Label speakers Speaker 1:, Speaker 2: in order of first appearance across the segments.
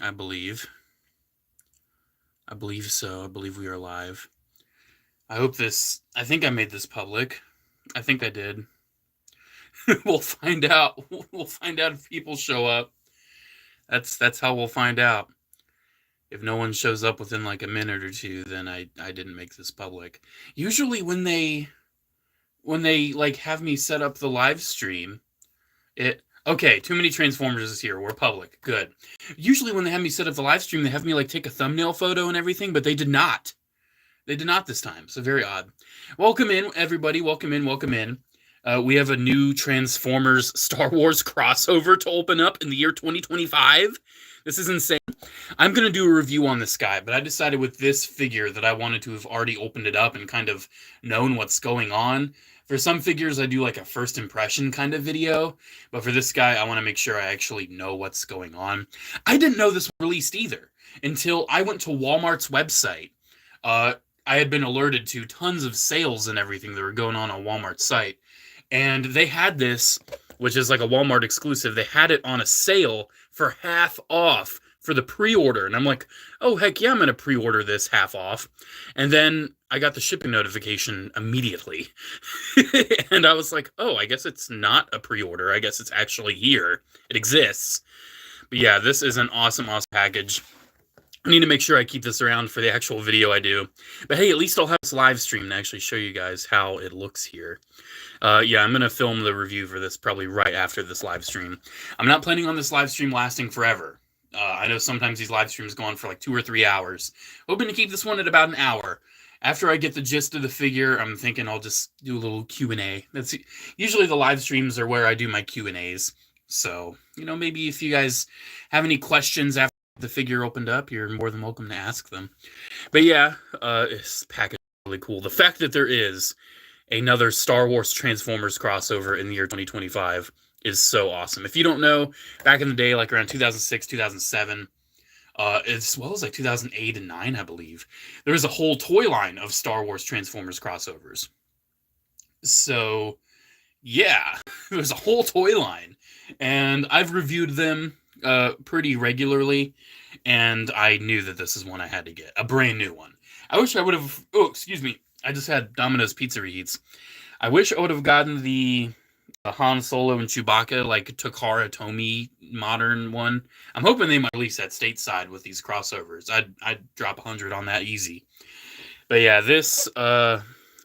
Speaker 1: I believe. I believe so. I believe we are live. I think I made this public. I think I did. We'll find out. We'll find out if people show up. That's how we'll find out. If no one shows up within like a minute or two, then I didn't make this public. Usually when they like have me set up the live stream, okay, too many Transformers is here. We're public. Good. Usually when they have me set up the live stream, they have me like take a thumbnail photo and everything, but they did not. They did not this time. So very odd. Welcome in, everybody. Welcome in. Welcome in. We have a new Transformers Star Wars crossover to open up in the year 2025. This is insane. I'm going to do a review on this guy, but I decided with this figure that I wanted to have already opened it up and kind of known what's going on. For some figures, I do like a first impression kind of video, but for this guy, I want to make sure I actually know what's going on. I didn't know this was released either until I went to Walmart's website. I had been alerted to tons of sales and everything that were going on Walmart's site, and they had this, which is like a Walmart exclusive. They had it on a sale for half off for the pre-order. And I'm like, oh, heck yeah, I'm going to pre-order this half off. And then I got the shipping notification immediately. And I was like, oh, I guess it's not a pre-order. I guess it's actually here. It exists. But yeah, this is an awesome, awesome package. I need to make sure I keep this around for the actual video I do. But hey, at least I'll have this live stream to actually show you guys how it looks here. Yeah, I'm going to film the review for this probably right after this live stream. I'm not planning on this live stream lasting forever. I know sometimes these live streams go on for like 2 or 3 hours. Hoping to keep this one at about an hour. After I get the gist of the figure, I'm thinking I'll just do a little Q&A. That's usually the live streams are where I do my Q&As. So, maybe if you guys have any questions after the figure opened up, you're more than welcome to ask them. But yeah, this package is really cool. The fact that there is another Star Wars Transformers crossover in the year 2025 is so awesome. If you don't know, back in the day, like around 2006, 2007, as well as like 2008 and 9, I believe, there was a whole toy line of Star Wars Transformers crossovers. So, yeah, there was a whole toy line, and I've reviewed them pretty regularly, and I knew that this is one I had to get, a brand new one. I wish I would have, excuse me, I just had Domino's Pizza Reheats. I wish I would have gotten the Han Solo and Chewbacca, like Takara Tomy modern one. I'm hoping they might release that stateside with these crossovers. I'd drop 100 on that easy. But yeah, this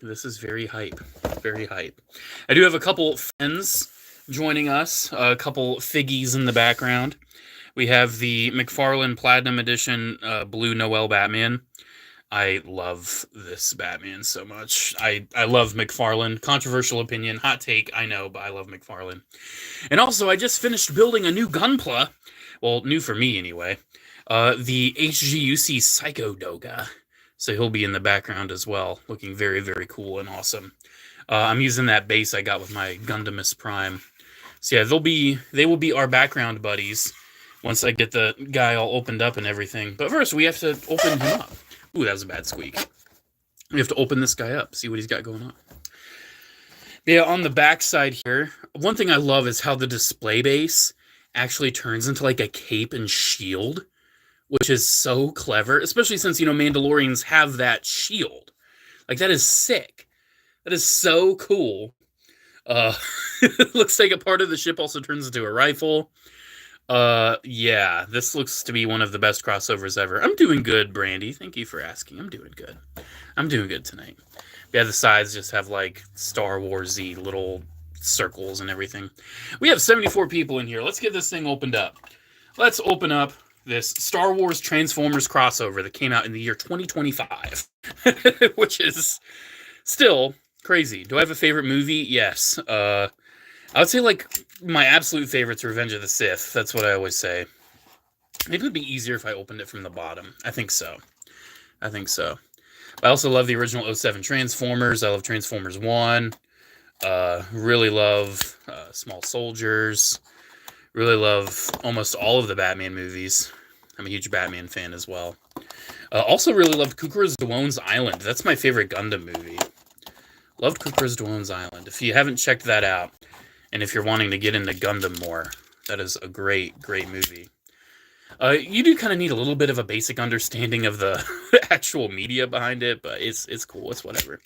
Speaker 1: is very hype. Very hype. I do have a couple friends joining us, a couple figgies in the background. We have the McFarlane Platinum Edition Blue Noel Batman. I love this Batman so much. I love McFarlane. Controversial opinion, hot take, I know, but I love McFarlane. And also, I just finished building a new Gunpla. Well, new for me anyway. The HGUC Psycho Doga. So he'll be in the background as well, looking very, very cool and awesome. I'm using that base I got with my Gundamus Prime. So yeah, they will be our background buddies once I get the guy all opened up and everything. But first, we have to open him up. Ooh, that was a bad squeak. We have to open this guy up, see what he's got going on. Yeah, on the back side here, one thing I love is how the display base actually turns into like a cape and shield, which is so clever, especially since, Mandalorians have that shield. Like, that is sick. That is so cool. It looks like a part of the ship also turns into a rifle. Yeah, this looks to be one of the best crossovers ever. I'm doing good, Brandy. Thank you for asking. I'm doing good. I'm doing good tonight. Yeah, the sides just have like Star Wars-y little circles and everything. We have 74 people in here. Let's get this thing opened up. Let's open up this Star Wars Transformers crossover that came out in the year 2025, which is still crazy. Do I have a favorite movie? Yes. I would say, like, my absolute favorite's Revenge of the Sith. That's what I always say. Maybe it would be easier if I opened it from the bottom. I think so. I also love the original 07 Transformers. I love Transformers 1. Really love Small Soldiers. Really love almost all of the Batman movies. I'm a huge Batman fan as well. Also really loved Kukra's Dwone's Island. That's my favorite Gundam movie. Loved Kukra's Dwone's Island. If you haven't checked that out, and if you're wanting to get into Gundam more, that is a great, great movie. You do kind of need a little bit of a basic understanding of the actual media behind it, but it's cool. It's whatever.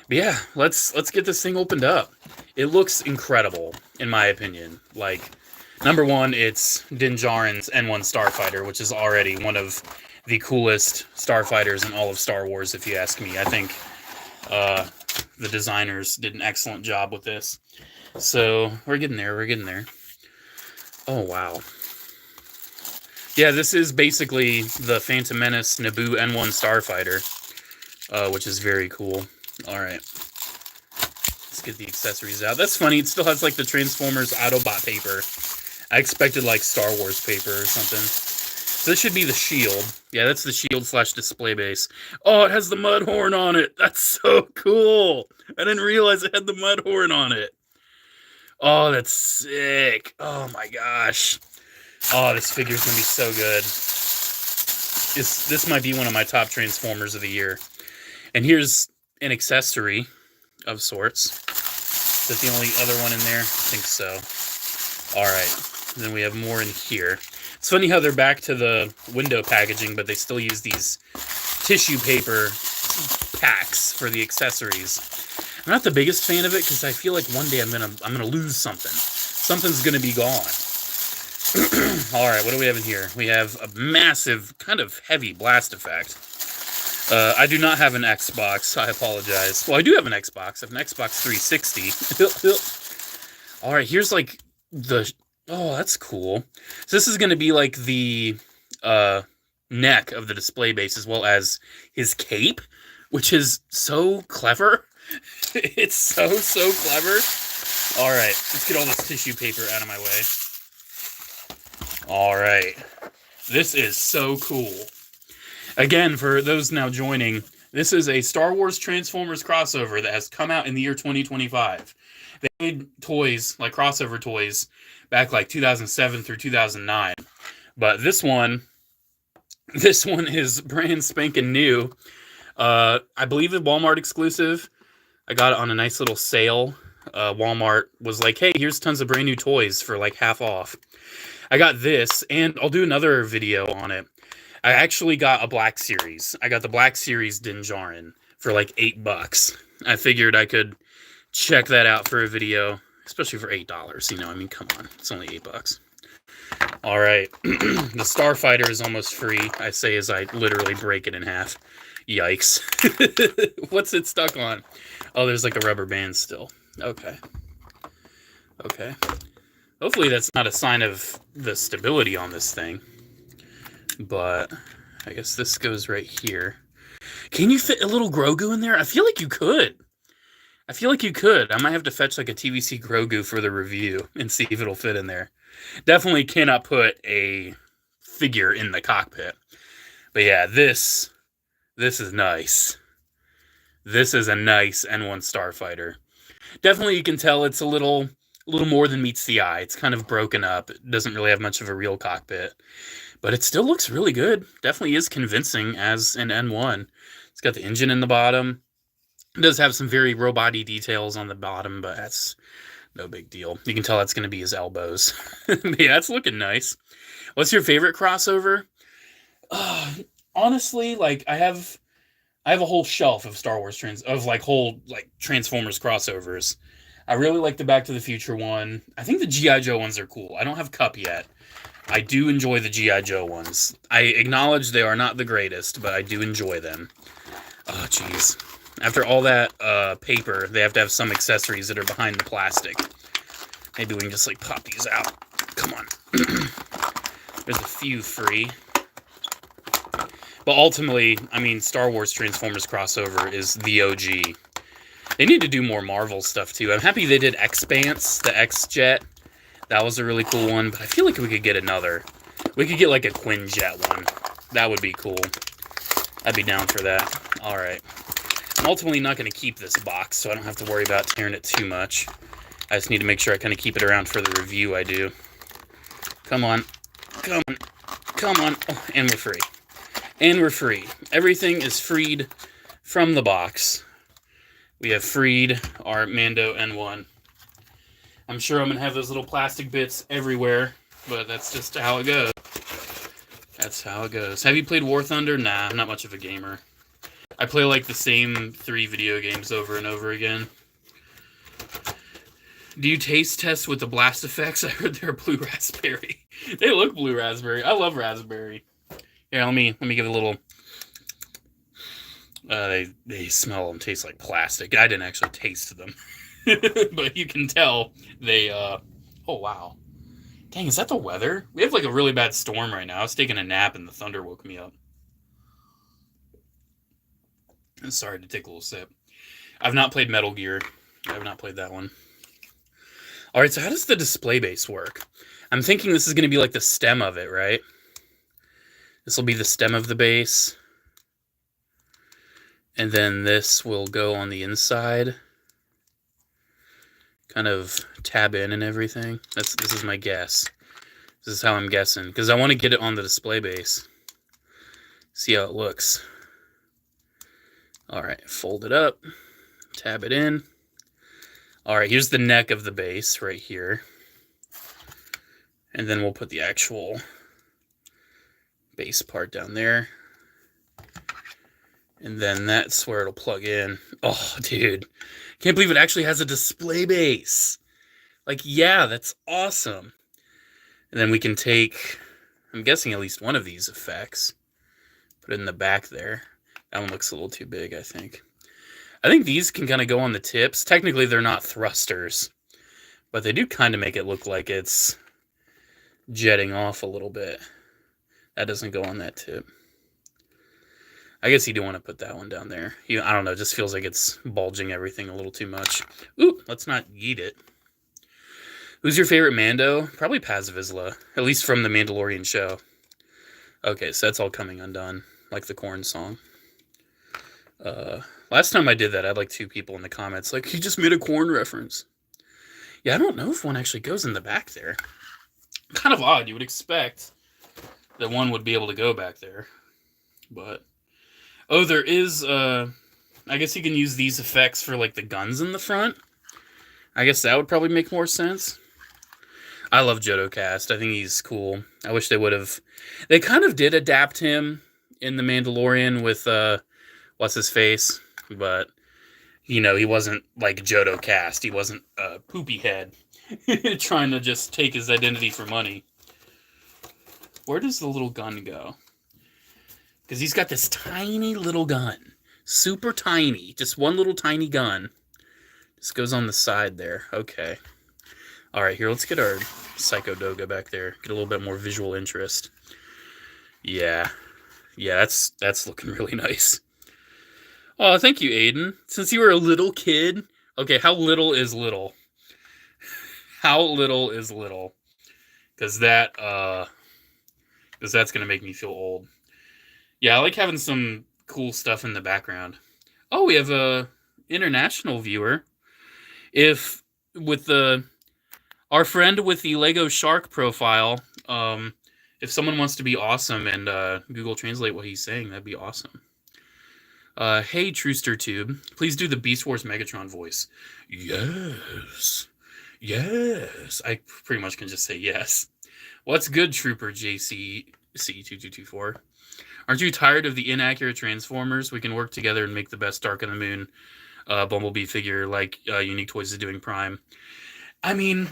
Speaker 1: But yeah, let's get this thing opened up. It looks incredible, in my opinion. Like, number one, it's Din Djarin's N1 Starfighter, which is already one of the coolest starfighters in all of Star Wars, if you ask me. I think the designers did an excellent job with this. So we're getting there. We're getting there. Oh wow. Yeah, this is basically the Phantom Menace Naboo N1 Starfighter, which is very cool. All right. Let's get the accessories out. That's funny. It still has like the Transformers Autobot paper. I expected like Star Wars paper or something. So this should be the shield. Yeah, that's the shield / display base. Oh, it has the mud horn on it. That's so cool. I didn't realize it had the mud horn on it. Oh, that's sick. Oh my gosh. Oh, this figure's gonna be so good. This might be one of my top Transformers of the year. And here's an accessory of sorts. Is that the only other one in there? I think so. Alright. Then we have more in here. It's funny how they're back to the window packaging, but they still use these tissue paper packs for the accessories. I'm not the biggest fan of it because I feel like one day I'm gonna lose something. Something's gonna be gone. All right, what do we have in here? We have a massive, kind of heavy blast effect. I do not have an Xbox. I apologize. Well, I do have an Xbox. I have an Xbox 360. All right, here's like the... Oh, that's cool. So this is going to be like the neck of the display base as well as his cape, which is so clever. It's so clever. All right, let's get all this tissue paper out of my way. All right, this is so cool. Again, for those now joining, this is a Star Wars Transformers crossover that has come out in the year 2025. They made toys, like crossover toys, back like 2007 through 2009. But this one is brand spanking new. I believe it's Walmart exclusive. I got it on a nice little sale. Walmart was like, hey, here's tons of brand new toys for like half off. I got this, and I'll do another video on it. I actually got a Black Series. I got the Black Series Din Djarin for like $8. I figured I could check that out for a video, especially for $8. You know, I mean, come on, it's only $8. All right, the Starfighter is almost free. I say as I literally break it in half. Yikes! What's it stuck on? Oh, there's like a rubber band still. Okay. Okay. Hopefully that's not a sign of the stability on this thing. But I guess this goes right here. Can you fit a little Grogu in there? I feel like you could. I might have to fetch like a TVC Grogu for the review and see if it'll fit in there. Definitely cannot put a figure in the cockpit. But yeah, this is nice. This is a nice N1 Starfighter. Definitely you can tell it's a little more than meets the eye. It's kind of broken up. It doesn't really have much of a real cockpit. But it still looks really good. Definitely is convincing as an N1. It's got the engine in the bottom. It does have some very robot-y details on the bottom, but that's no big deal. You can tell that's going to be his elbows. Yeah, it's looking nice. What's your favorite crossover? Honestly, like I have a whole shelf of Star Wars Transformers crossovers. I really like the Back to the Future one. I think the G.I. Joe ones are cool. I don't have Cup yet. I do enjoy the G.I. Joe ones. I acknowledge they are not the greatest, but I do enjoy them. Oh, jeez. After all that paper, they have to have some accessories that are behind the plastic. Maybe we can just, like, pop these out. Come on. There's a few free. But ultimately, I mean, Star Wars Transformers crossover is the OG. They need to do more Marvel stuff, too. I'm happy they did X-Bance, the X-Jet. That was a really cool one, but I feel like we could get another. We could get, like, a Quinjet one. That would be cool. I'd be down for that. All right. I'm ultimately not going to keep this box, so I don't have to worry about tearing it too much. I just need to make sure I kind of keep it around for the review I do. Come on. Come on. Come on. Oh, and we're free. And we're free. Everything is freed from the box. We have freed our Mando N1. I'm sure I'm going to have those little plastic bits everywhere, but that's just how it goes. That's how it goes. Have you played War Thunder? Nah, I'm not much of a gamer. I play like the same 3 video games over and over again. Do you taste test with the blast effects? I heard they're blue raspberry. They look blue raspberry. I love raspberry. Here, let me give it a little. They smell and taste like plastic. I didn't actually taste them, but you can tell they. Oh wow, dang! Is that the weather? We have like a really bad storm right now. I was taking a nap and the thunder woke me up. I'm sorry to take a little sip. I've not played Metal Gear. I have not played that one. All right, so how does the display base work? I'm thinking this is going to be like the stem of it, right? This will be the stem of the base. And then this will go on the inside. Kind of tab in and everything. This is my guess. This is how I'm guessing. Because I want to get it on the display base. See how it looks. All right, fold it up. Tab it in. All right, here's the neck of the base right here. And then we'll put the actual base part down there. And then that's where it'll plug in. Oh, dude. Can't believe it actually has a display base. Like, yeah, that's awesome. And then we can take, I'm guessing at least one of these effects. Put it in the back there. That one looks a little too big, I think. I think these can kind of go on the tips. Technically, they're not thrusters. But they do kind of make it look like it's jetting off a little bit. That doesn't go on that tip. I guess you do want to put that one down there. I don't know, it just feels like it's bulging everything a little too much. Ooh, let's not yeet it. Who's your favorite Mando? Probably Paz Vizsla, at least from the Mandalorian show. Okay, so that's all coming undone, like the Korn song. Last time I did that, I had like 2 people in the comments like, he just made a Korn reference. Yeah, I don't know if one actually goes in the back there. Kind of odd. You would expect that one would be able to go back there. But, oh, there is, I guess you can use these effects for like the guns in the front. I guess that would probably make more sense. I love Jodocast. I think he's cool. I wish they would have, they kind of did adapt him in The Mandalorian with, what's his face? But, you know, he wasn't like Jodocast. He wasn't a poopy head trying to just take his identity for money. Where does the little gun go? Because he's got this tiny little gun. Super tiny. Just one little tiny gun. Just goes on the side there. Okay. Alright, here, let's get our Psycho Doga back there. Get a little bit more visual interest. Yeah. Yeah, that's looking really nice. Oh, thank you, Aiden. Since you were a little kid. Okay, how little is little? How little is little? Because that's going to make me feel old. Yeah, I like having some cool stuff in the background. Oh, we have a international viewer. If with our friend with the Lego Shark profile, if someone wants to be awesome and Google Translate what he's saying, that'd be awesome. Hey, TroosterTube, please do the Beast Wars Megatron voice. Yes. Yes. I pretty much can just say yes. What's good, Trooper JCC2224? Aren't you tired of the inaccurate Transformers? We can work together and make the best Dark of the Moon Bumblebee figure like Unique Toys is doing Prime. I mean,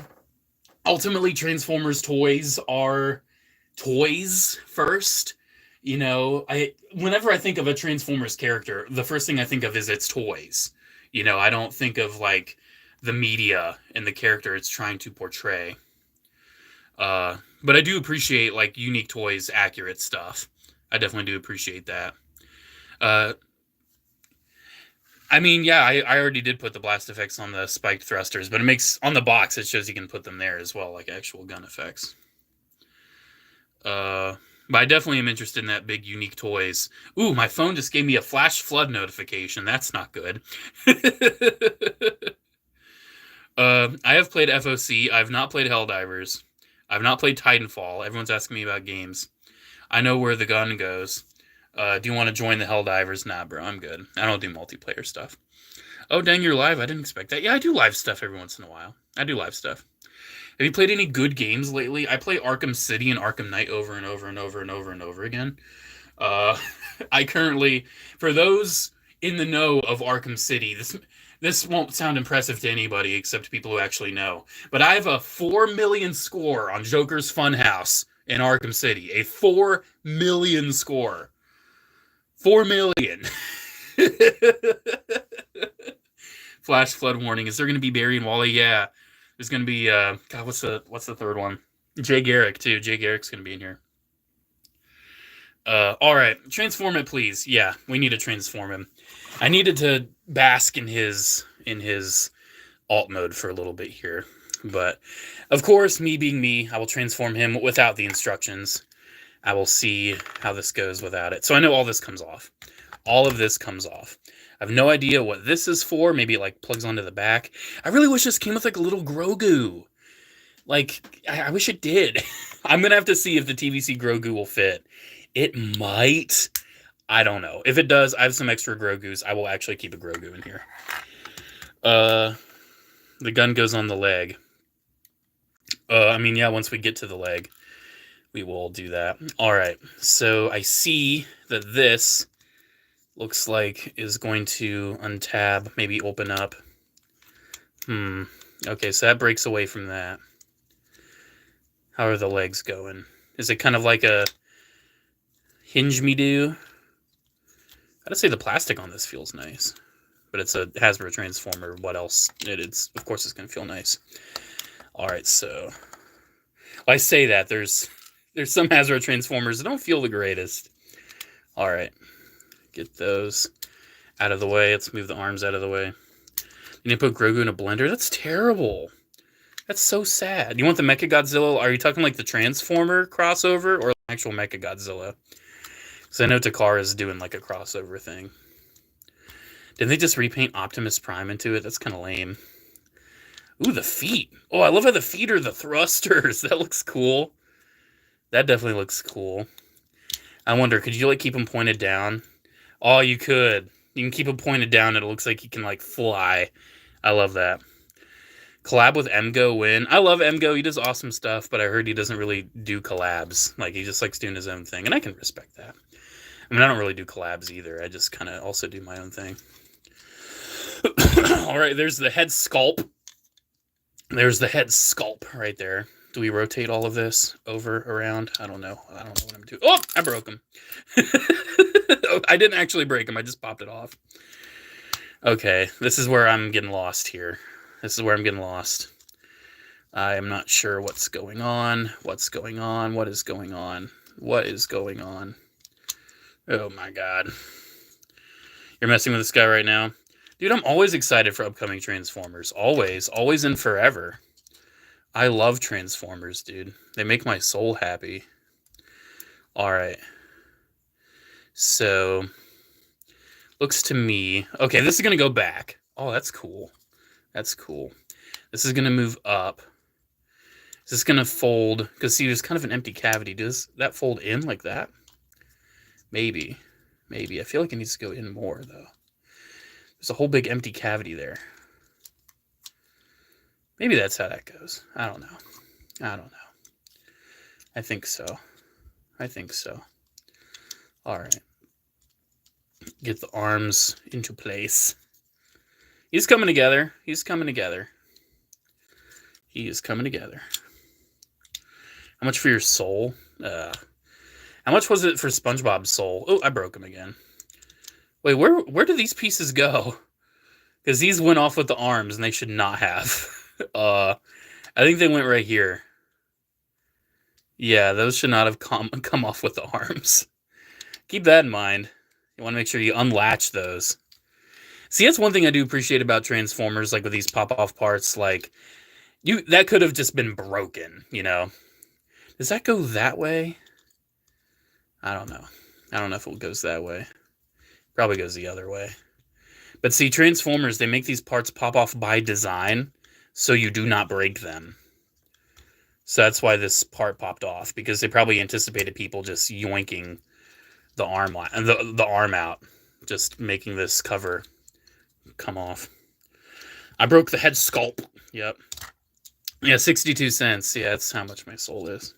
Speaker 1: ultimately, Transformers toys are toys first. You know, whenever I think of a Transformers character, the first thing I think of is its toys. You know, I don't think of, like, the media and the character it's trying to portray. But I do appreciate, like, Unique Toys accurate stuff. I definitely do appreciate that. I mean, yeah, I already did put the blast effects on the spiked thrusters, but it makes, on the box, it shows you can put them there as well, like actual gun effects. But I definitely am interested in that big Unique Toys. Ooh, my phone just gave me a flash flood notification. That's not good. I have played FOC. I've not played Helldivers. I've not played Titanfall. Everyone's asking me about games. I know where the gun goes. Do you want to join the Helldivers? Nah, bro, I'm good. I don't do multiplayer stuff. Oh, dang, you're live. I didn't expect that. Yeah, I do live stuff every once in a while. I do live stuff. Have you played any good games lately? I play Arkham City and Arkham Knight over and over and over and over and over again. I currently, for those in the know of Arkham City, this won't sound impressive to anybody except people who actually know. But I have a 4 million score on Joker's Funhouse in Arkham City. A 4 million score. 4 million. Flash flood warning. Is there going to be Barry and Wally? Yeah. There's going to be, God, what's the third one? Jay Garrick, too. Jay Garrick's going to be in here. All right. Transform it, please. Yeah, we need to transform him. I needed to bask in his alt mode for a little bit here. But, of course, me being me, I will transform him without the instructions. I will see how this goes without it. So I know all this comes off. All of this comes off. I have no idea what this is for. Maybe it, like, plugs onto the back. I really wish this came with, like, a little Grogu. Like, I wish it did. I'm going to have to see if the TVC Grogu will fit. It might. I don't know. If it does, I have some extra Grogus. I will actually keep a Grogu in here. The gun goes on the leg. I mean, yeah, once we get to the leg, we will do that. All right. So I see that this looks like is going to untab, maybe open up. Okay, so that breaks away from that. How are the legs going? Is it kind of like a hinge me do? I'd say the plastic on this feels nice, but it's a Hasbro Transformer. What else? It's of course it's gonna feel nice. All right, so I say that there's some Hasbro Transformers that don't feel the greatest. All right, get those out of the way. Let's move the arms out of the way. You need to put Grogu in a blender? That's terrible. That's so sad. You want the Mechagodzilla? Are you talking like the Transformer crossover or actual Mechagodzilla? Because I know Takara's doing like a crossover thing. Did they just repaint Optimus Prime into it? That's kind of lame. Ooh, the feet. Oh, I love how the feet are the thrusters. That looks cool. That definitely looks cool. I wonder, could you like keep them pointed down? Oh, you could. You can keep them pointed down and it looks like he can like fly. I love that. Collab with Emgo win. I love Emgo. He does awesome stuff, but I heard he doesn't really do collabs. Like, he just likes doing his own thing, and I can respect that. I mean, I don't really do collabs either. I just kind of also do my own thing. All right, there's the head sculpt. There's the head sculpt right there. Do we rotate all of this over, around? I don't know. I don't know what I'm doing. Oh, I broke him. I didn't actually break him. I just popped it off. Okay, this is where I'm getting lost here. This is where I'm getting lost. I am not sure what's going on. What's going on? What is going on? What is going on? Oh my god. You're messing with this guy right now? Dude, I'm always excited for upcoming Transformers. Always. Always and forever. I love Transformers, dude. They make my soul happy. Alright. So, looks to me... Okay, this is going to go back. Oh, that's cool. That's cool. This is going to move up. Is this going to fold? Because, see, there's kind of an empty cavity. Does that fold in like that? Maybe. Maybe. I feel like it needs to go in more, though. There's a whole big empty cavity there. Maybe that's how that goes. I don't know. I don't know. I think so. I think so. All right. Get the arms into place. He's coming together. He's coming together. He is coming together. How much for your soul? How much was it for SpongeBob's soul? Oh, I broke him again. Wait, where do these pieces go? Because these went off with the arms, and they should not have. I think they went right here. Yeah, those should not have come off with the arms. Keep that in mind. You want to make sure you unlatch those. See, that's one thing I do appreciate about Transformers, like with these pop-off parts, like, that could have just been broken, you know? Does that go that way? I don't know. I don't know if it goes that way. Probably goes the other way. But see, Transformers, they make these parts pop off by design, so you do not break them. So that's why this part popped off, because they probably anticipated people just yoinking the arm the arm out, just making this cover come off. I broke the head sculpt. Yep. Yeah, 62 cents. Yeah, that's how much my soul is.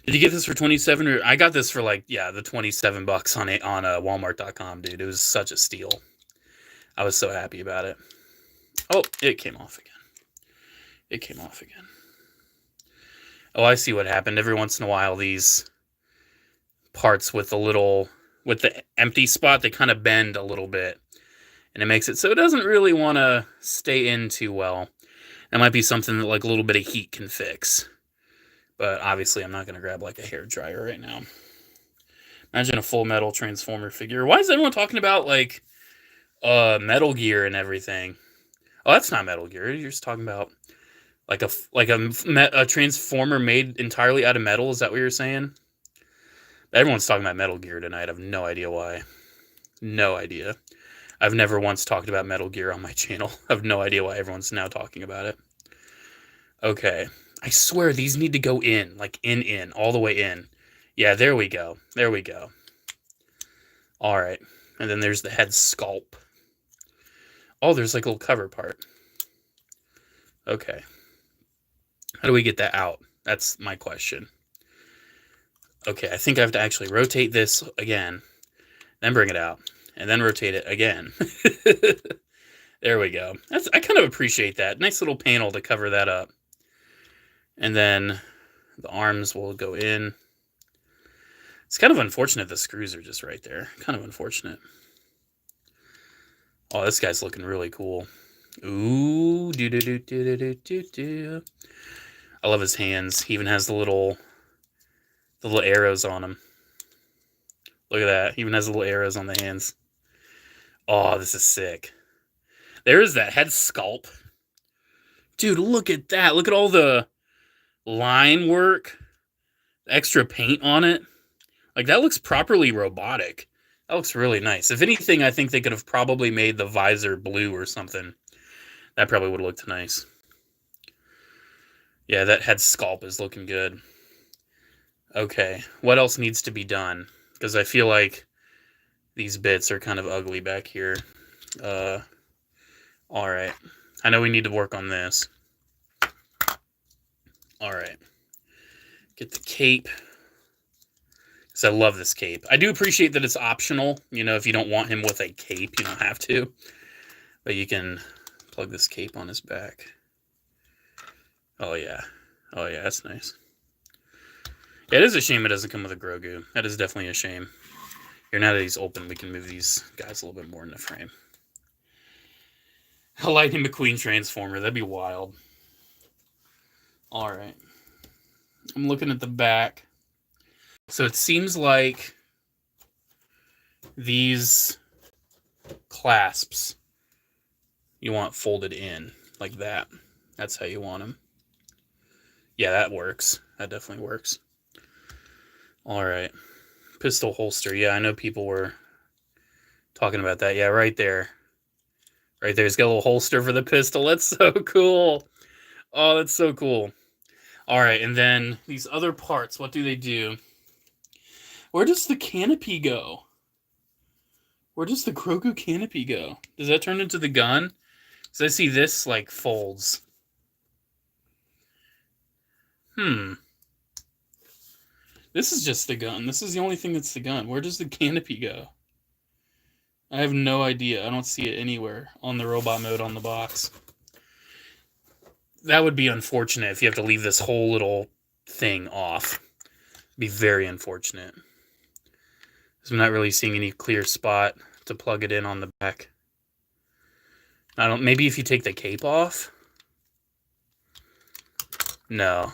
Speaker 1: Did you get this for 27 or I got this for like, yeah, the 27 bucks on walmart.com, dude. It was such a steal. I was so happy about it. Oh, it came off again. It came off again. Oh, I see what happened. Every once in a while, these parts with the empty spot, they kind of bend a little bit. And it makes it so it doesn't really want to stay in too well. That might be something that like a little bit of heat can fix. But obviously, I'm not going to grab like a hair dryer right now. Imagine a Full Metal Transformer figure. Why is everyone talking about like Metal Gear and everything? Oh, that's not Metal Gear. You're just talking about like a Transformer made entirely out of metal. Is that what you're saying? Everyone's talking about Metal Gear tonight. I have no idea why. No idea. I've never once talked about Metal Gear on my channel. I have no idea why everyone's now talking about it. Okay. I swear these need to go in. Like in. All the way in. Yeah, there we go. There we go. Alright. And then there's the head sculpt. Oh, there's like a little cover part. Okay. How do we get that out? That's my question. Okay, I think I have to actually rotate this again. Then bring it out. And then rotate it again. There we go. I kind of appreciate that. Nice little panel to cover that up. And then the arms will go in. It's kind of unfortunate the screws are just right there. Kind of unfortunate. Oh, this guy's looking really cool. Ooh, do. I love his hands. He even has the little arrows on him. Look at that. He even has the little arrows on the hands. Oh, this is sick. There is that head sculpt. Dude, look at that. Look at all the line work. Extra paint on it. Like, that looks properly robotic. That looks really nice. If anything, I think they could have probably made the visor blue or something. That probably would have looked nice. Yeah, that head sculpt is looking good. Okay, what else needs to be done? Because I feel like these bits are kind of ugly back here. Alright. I know we need to work on this. Alright. Get the cape. Because I love this cape. I do appreciate that it's optional. You know, if you don't want him with a cape, you don't have to. But you can plug this cape on his back. Oh, yeah. Oh, yeah, that's nice. Yeah, it is a shame it doesn't come with a Grogu. That is definitely a shame. Here, now that he's open, we can move these guys a little bit more in the frame. A Lightning McQueen Transformer. That'd be wild. Alright. I'm looking at the back. So it seems like these clasps you want folded in like that. That's how you want them. Yeah, that works. That definitely works. Alright. Pistol holster. Yeah, I know people were talking about that. Yeah, right there. Right there. It's got a little holster for the pistol. That's so cool. Oh, that's so cool. Alright, and then these other parts, what do they do? Where does the canopy go? Where does the Grogu canopy go? Does that turn into the gun? Because I see this, like, folds. This is just the gun. This is the only thing that's the gun. Where does the canopy go? I have no idea. I don't see it anywhere on the robot mode on the box. That would be unfortunate if you have to leave this whole little thing off. It'd be very unfortunate. I'm not really seeing any clear spot to plug it in on the back. Maybe if you take the cape off? No.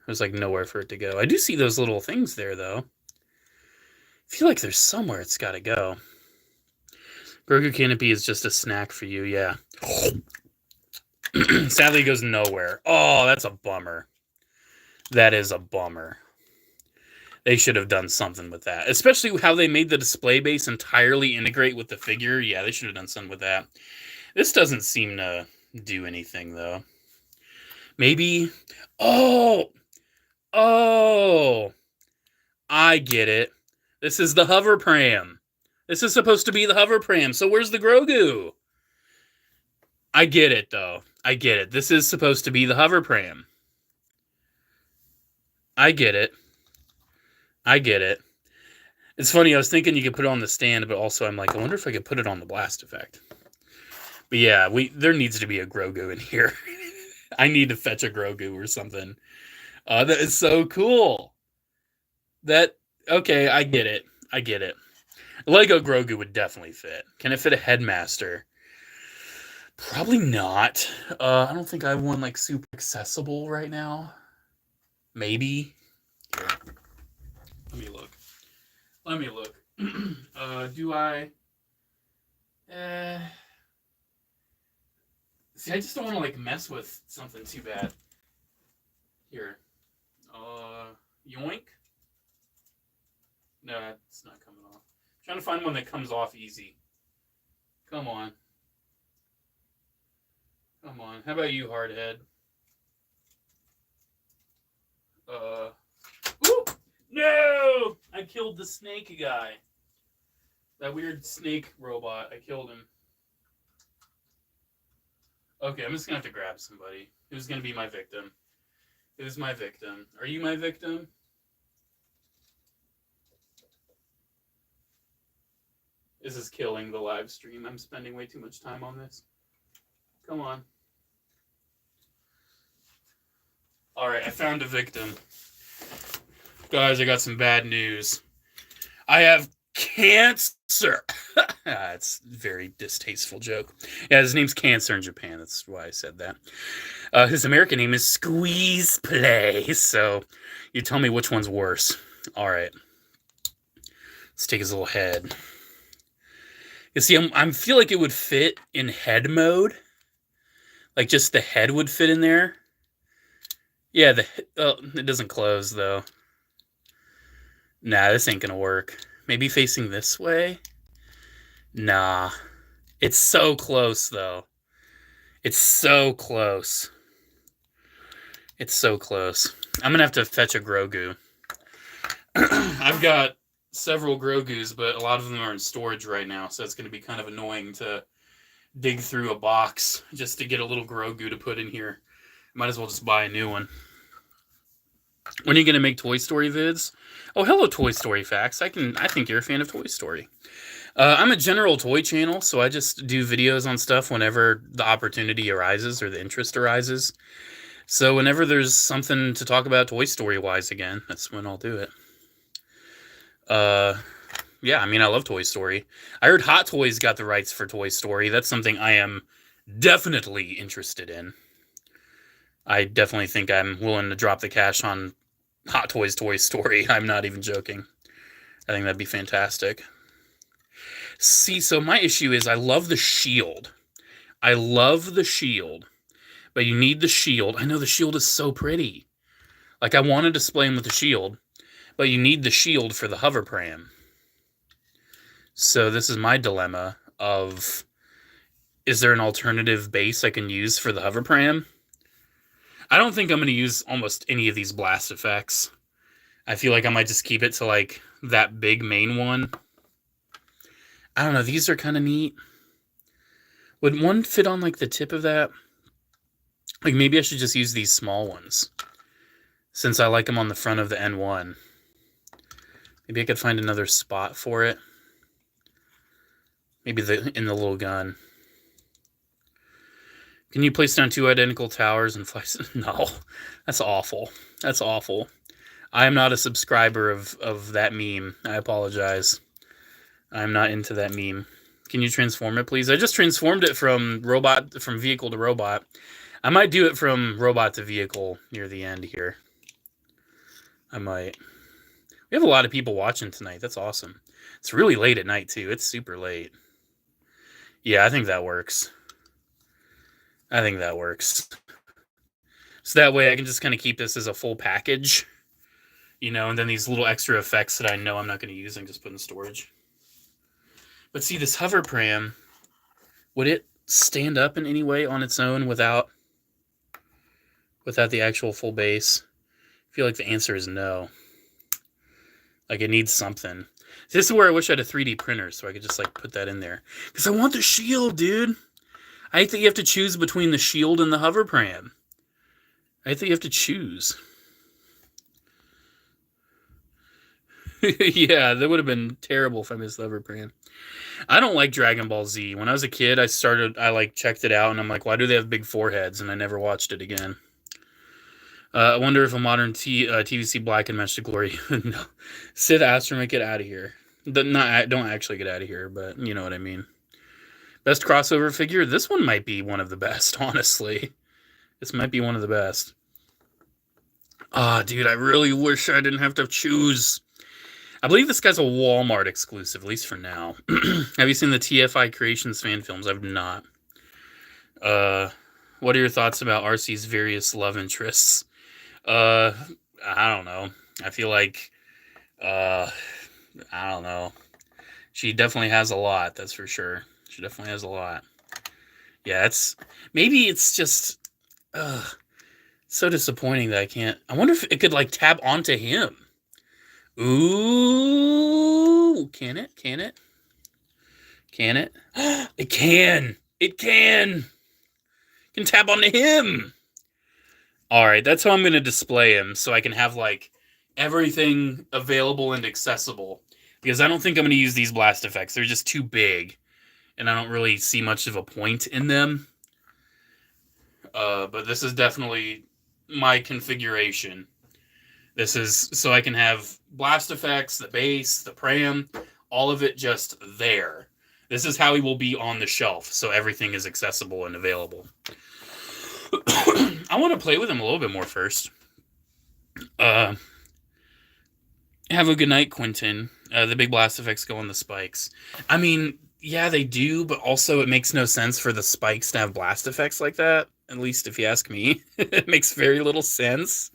Speaker 1: There's like nowhere for it to go. I do see those little things there, though. I feel like there's somewhere it's got to go. Grogu Canopy is just a snack for you, yeah. Sadly, it goes nowhere. Oh, that's a bummer. That is a bummer. They should have done something with that. Especially how they made the display base entirely integrate with the figure. Yeah, they should have done something with that. This doesn't seem to do anything, though. Maybe... Oh! I get it. This is the hover pram. This is supposed to be the hover pram. So where's the Grogu? I get it, though. I get it. This is supposed to be the hover pram. I get it. I get it. It's funny, I was thinking you could put it on the stand, but also I'm like, I wonder if I could put it on the blast effect. But yeah, there needs to be a Grogu in here. I need to fetch a Grogu or something. That is so cool. Okay, I get it. I get it. Lego Grogu would definitely fit. Can it fit a Headmaster? Probably not. I don't think I have one like super accessible right now. Maybe. Here. Let me look. Do I? See, I just don't want to like mess with something too bad. Here. Yoink. No, it's not coming off. I'm trying to find one that comes off easy. Come on. Come on. How about you, Hardhead? Ooh! No! I killed the snake guy. That weird snake robot. I killed him. Okay, I'm just gonna have to grab somebody. Who's gonna be my victim? Who's my victim? Are you my victim? This is killing the live stream. I'm spending way too much time on this. Come on. Alright, I found a victim. Guys, I got some bad news. I have cancer. It's a very distasteful joke. Yeah, his name's Cancer in Japan. That's why I said that. His American name is Squeeze Play. So you tell me which one's worse. All right. Let's take his little head. You see, I feel like it would fit in head mode. Like just the head would fit in there. Yeah, it doesn't close though. Nah, this ain't gonna work. Maybe facing this way? Nah. It's so close, though. It's so close. It's so close. I'm gonna have to fetch a Grogu. I've got several Grogus, but a lot of them are in storage right now, so it's gonna be kind of annoying to dig through a box just to get a little Grogu to put in here. Might as well just buy a new one. When are you gonna make Toy Story vids? Oh, hello, Toy Story Facts. I think you're a fan of Toy Story. I'm a general toy channel, so I just do videos on stuff whenever the opportunity arises or the interest arises. So whenever there's something to talk about Toy Story-wise again, that's when I'll do it. Yeah, I mean, I love Toy Story. I heard Hot Toys got the rights for Toy Story. That's something I am definitely interested in. I definitely think I'm willing to drop the cash on Hot Toys Toy Story. I'm not even joking. I think that'd be fantastic. See, so my issue is I love the shield. I love the shield. But you need the shield. I know the shield is so pretty. Like, I want to display him with the shield. But you need the shield for the hover pram. So this is my dilemma of, is there an alternative base I can use for the hover pram? I don't think I'm going to use almost any of these blast effects. I feel like I might just keep it to, like, that big main one. I don't know. These are kind of neat. Would one fit on, like, the tip of that? Like, maybe I should just use these small ones. Since I like them on the front of the N1. Maybe I could find another spot for it. Maybe in the little gun. Can you place down 2 identical towers and fly? No, that's awful. That's awful. I am not a subscriber of that meme. I apologize. I'm not into that meme. Can you transform it, please? I just transformed it from vehicle to robot. I might do it from robot to vehicle near the end here. I might. We have a lot of people watching tonight. That's awesome. It's really late at night, too. It's super late. Yeah, I think that works. I think that works. So that way I can just kind of keep this as a full package, you know, and then these little extra effects that I know I'm not going to use, I can just put in storage. But see, this hover pram, would it stand up in any way on its own without the actual full base? I feel like the answer is no. Like, it needs something. This is where I wish I had a 3D printer so I could just, like, put that in there. Because I want the shield, dude. I think you have to choose between the shield and the hover pram. I think you have to choose. Yeah, that would have been terrible if I missed the hover pram. I don't like Dragon Ball Z. When I was a kid, I like checked it out, and I'm like, why do they have big foreheads? And I never watched it again. I wonder if a modern TVC Black can match the glory. No. Sid Astromech, get out of here. Don't actually get out of here, but you know what I mean. Best crossover figure? This one might be one of the best, honestly. This might be one of the best. Dude, I really wish I didn't have to choose. I believe this guy's a Walmart exclusive, at least for now. Have you seen the TFI Creations fan films? I've not. What are your thoughts about RC's various love interests? I don't know. I feel like, I don't know. She definitely has a lot, that's for sure. She definitely has a lot. Yeah, maybe it's just, so disappointing that I can't. I wonder if it could, like, tab onto him. Ooh, can it? Can it? Can it? It can! It can! It can tab onto him! Alright, that's how I'm going to display him, so I can have, like, everything available and accessible. Because I don't think I'm going to use these blast effects. They're just too big. And I don't really see much of a point in them. But this is definitely my configuration. This is so I can have blast effects, the base, the pram, all of it just there. This is how he will be on the shelf, so everything is accessible and available. I want to play with him a little bit more first. Have a good night, Quentin. The big blast effects go on the spikes. I mean, yeah, they do, but also it makes no sense for the spikes to have blast effects like that. At least if you ask me. It makes very little sense.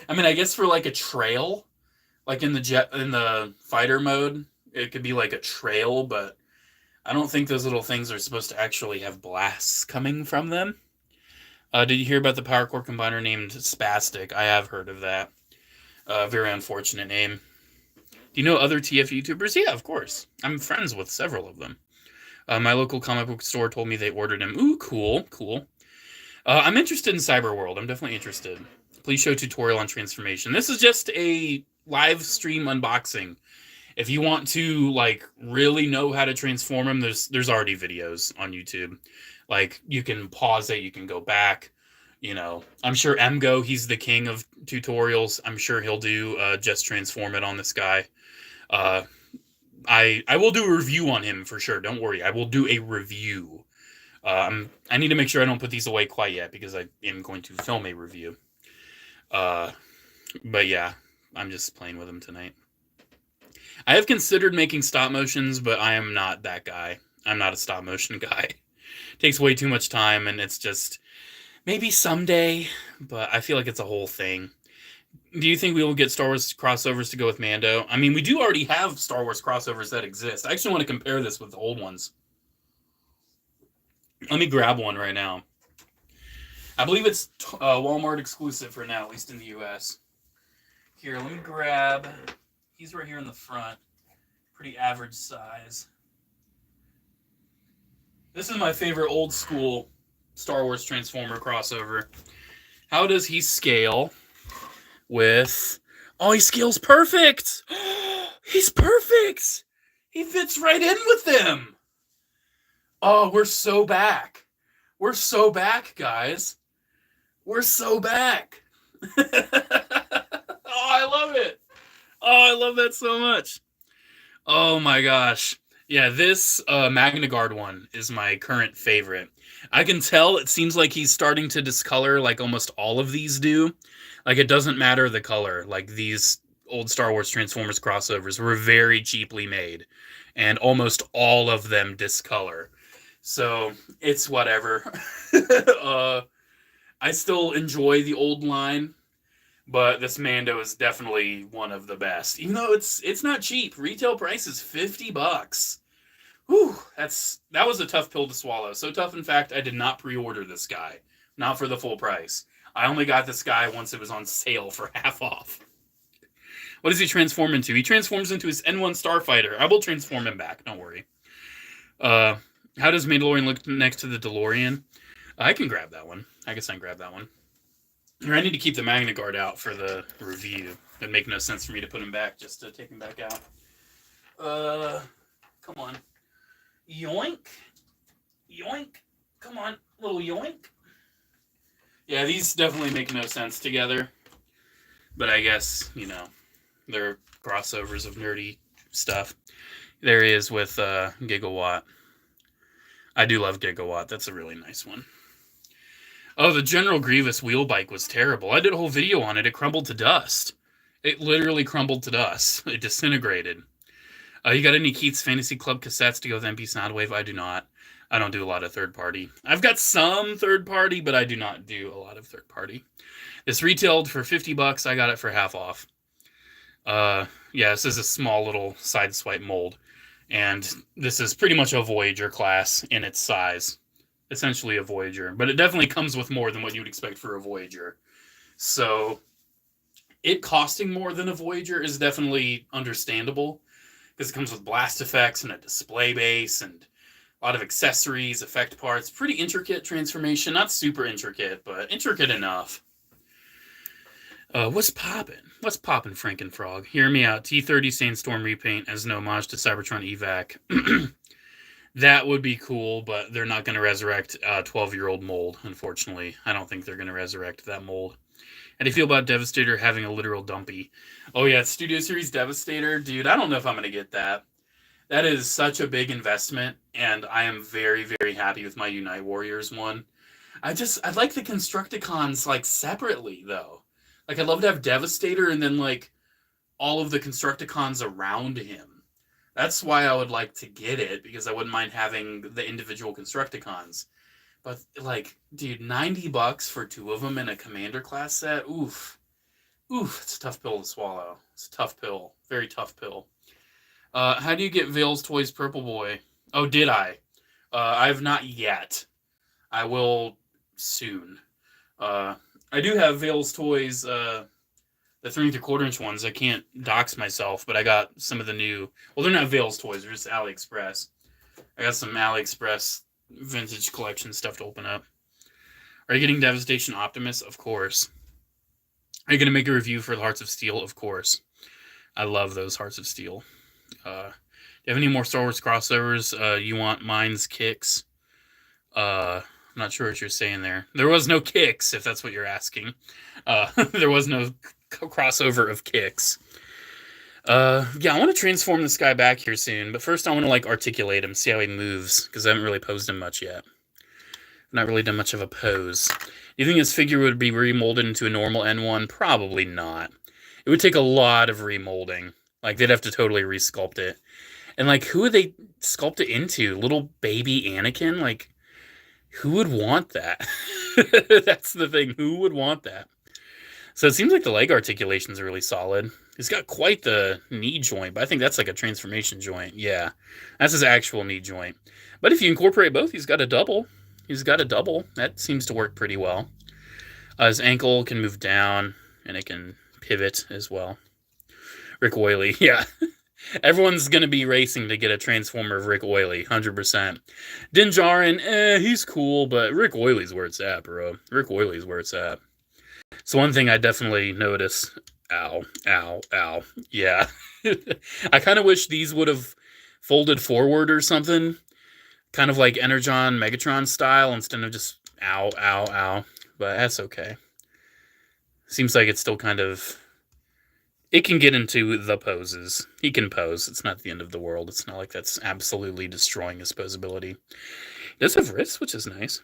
Speaker 1: I mean, I guess for like a trail, like in the fighter mode, it could be like a trail, but I don't think those little things are supposed to actually have blasts coming from them. Did you hear about the power core combiner named Spastic? I have heard of that. Very unfortunate name. Do you know other TF YouTubers? Yeah, of course. I'm friends with several of them. My local comic book store told me they ordered him. Ooh, cool, cool. I'm interested in Cyberworld. I'm definitely interested. Please show tutorial on transformation. This is just a live stream unboxing. If you want to, like, really know how to transform him, there's already videos on YouTube. Like, you can pause it, you can go back. You know, I'm sure MGO, he's the king of tutorials. I'm sure he'll do just transform it on this guy. I will do a review on him for sure. Don't worry. I will do a review. I need to make sure I don't put these away quite yet because I am going to film a review. But yeah, I'm just playing with him tonight. I have considered making stop motions, but I am not that guy. I'm not a stop motion guy. It takes way too much time, and it's just maybe someday, but I feel like it's a whole thing. Do you think we will get Star Wars crossovers to go with Mando? I mean, we do already have Star Wars crossovers that exist. I actually want to compare this with the old ones. Let me grab one right now. I believe it's Walmart exclusive for now, at least in the US. Here, let me grab. He's right here in the front. Pretty average size. This is my favorite old school Star Wars Transformer crossover. How does he scale with... Oh, he scales perfect! He's perfect! He fits right in with them! Oh, we're so back. We're so back, guys. We're so back. Oh, I love it. Oh, I love that so much. Oh my gosh. Yeah, this Magna Guard one is my current favorite. I can tell it seems like he's starting to discolor like almost all of these do. Like, it doesn't matter the color. Like, these old Star Wars Transformers crossovers were very cheaply made. And almost all of them discolor. So, it's whatever. I still enjoy the old line. But this Mando is definitely one of the best. Even though it's not cheap. Retail price is $50. Whew, that was a tough pill to swallow. So tough, in fact, I did not pre-order this guy. Not for the full price. I only got this guy once it was on sale for half off. What does he transform into? He transforms into his N1 Starfighter. I will transform him back, don't worry. How does Mandalorian look next to the DeLorean? I can grab that one. I guess I can grab that one. Or I need to keep the Magna Guard out for the review. It'd make no sense for me to put him back just to take him back out. Come on. Yoink. Yoink. Come on, little yoink. Yeah, these definitely make no sense together. But I guess, you know, they're crossovers of nerdy stuff. There he is with Gigawatt. I do love Gigawatt. That's a really nice one. Oh, the General Grievous wheel bike was terrible. I did a whole video on it. It crumbled to dust. It literally crumbled to dust. It disintegrated. You got any Keith's Fantasy Club cassettes to go with MP Soundwave? I do not. I don't do a lot of third party. I've got some third party, but I do not do a lot of third party. This retailed for $50. I got it for half off. Yeah, this is a small little side swipe mold. And this is pretty much a Voyager class in its size. Essentially a Voyager. But it definitely comes with more than what you would expect for a Voyager. So it costing more than a Voyager is definitely understandable. Because it comes with blast effects and a display base and a lot of accessories, effect parts. Pretty intricate transformation. Not super intricate, but intricate enough. What's poppin'? What's poppin', Frankenfrog? Hear me out. T-30 Sandstorm repaint as an homage to Cybertron Evac. That would be cool, but they're not going to resurrect a 12-year-old mold, unfortunately. I don't think they're going to resurrect that mold. How do you feel about Devastator having a literal dumpy? Oh, yeah, Studio Series Devastator. Dude, I don't know if I'm going to get that. That is such a big investment, and I am very, very happy with my Unite Warriors one. I'd like the Constructicons, like, separately, though. Like, I'd love to have Devastator and then, like, all of the Constructicons around him. That's why I would like to get it, because I wouldn't mind having the individual Constructicons. But, like, dude, $90 for two of them in a Commander class set? Oof. Oof, it's a tough pill to swallow. It's a tough pill. Very tough pill. How do you get Vale's Toys Purple Boy? Oh, did I? I have not yet. I will soon. I do have Vale's Toys, the 3 3/4 inch ones. I can't dox myself, but I got some of the new... Well, they're not Vale's Toys. They're just AliExpress. I got some AliExpress vintage collection stuff to open up. Are you getting Devastation Optimus? Of course. Are you going to make a review for the Hearts of Steel? Of course. I love those Hearts of Steel. Do you have any more Star Wars crossovers? You want Mine's Kicks? I'm not sure what you're saying there. There was no Kicks, if that's what you're asking. There was no crossover of Kicks. Yeah, I want to transform this guy back here soon, but first I want to, like, articulate him, see how he moves, because I haven't really posed him much yet. I've not really done much of a pose. Do you think his figure would be remolded into a normal N1? Probably not. It would take a lot of remolding. Like, they'd have to totally resculpt it. And, like, who would they sculpt it into? Little baby Anakin? Like, who would want that? That's the thing. Who would want that? So it seems like the leg articulations are really solid. He's got quite the knee joint, but I think that's like a transformation joint. Yeah, that's his actual knee joint. But if you incorporate both, he's got a double. He's got a double. That seems to work pretty well. His ankle can move down, and it can pivot as well. Rick Oily, yeah. Everyone's going to be racing to get a transformer of Rick Oily, 100%. Din Djarin, he's cool, but Rick Oily's where it's at, bro. Rick Oily's where it's at. So one thing I definitely notice... Ow, ow, ow. Yeah. I kind of wish these would have folded forward or something. Kind of like Energon, Megatron style, instead of just ow, ow, ow. But that's okay. Seems like it's still kind of... It can get into the poses. He can pose. It's not the end of the world. It's not like that's absolutely destroying his posability. He does have wrists, which is nice.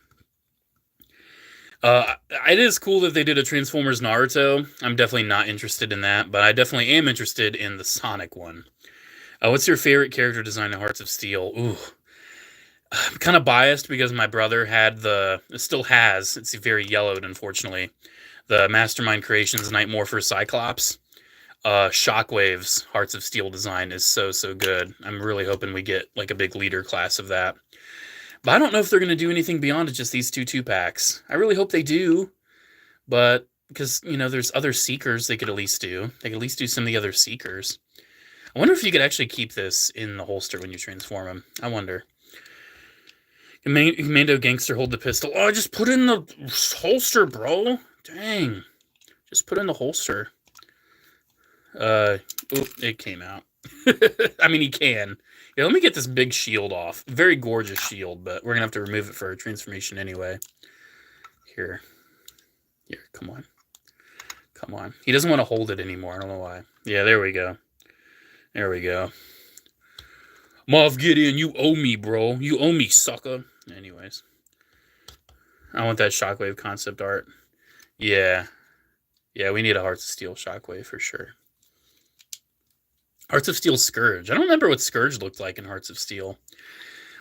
Speaker 1: It is cool that they did a Transformers Naruto. I'm definitely not interested in that, but I definitely am interested in the Sonic one. What's your favorite character design in Hearts of Steel? Ooh. I'm kind of biased because my brother had still has, it's very yellowed, unfortunately, the Mastermind Creations Night Morpher Cyclops. Shockwave's Hearts of Steel design is so good. I'm really hoping we get like a big leader class of that. But I don't know if they're going to do anything beyond just these 2-2-packs. I really hope they do. But, because, you know, there's other Seekers they could at least do. They could at least do some of the other Seekers. I wonder if you could actually keep this in the holster when you transform him. I wonder. Commando gangster, hold the pistol. Oh, I just put it in the holster, bro. Dang. Just put it in the holster. It came out. I mean, he can. Yeah, let me get this big shield off. Very gorgeous shield, but we're going to have to remove it for a transformation anyway. Here, come on. Come on. He doesn't want to hold it anymore. I don't know why. Yeah, there we go. There we go. Moff Gideon, you owe me, bro. You owe me, sucker. Anyways. I want that Shockwave concept art. Yeah. Yeah, we need a Hearts of Steel Shockwave for sure. Hearts of Steel Scourge. I don't remember what Scourge looked like in Hearts of Steel.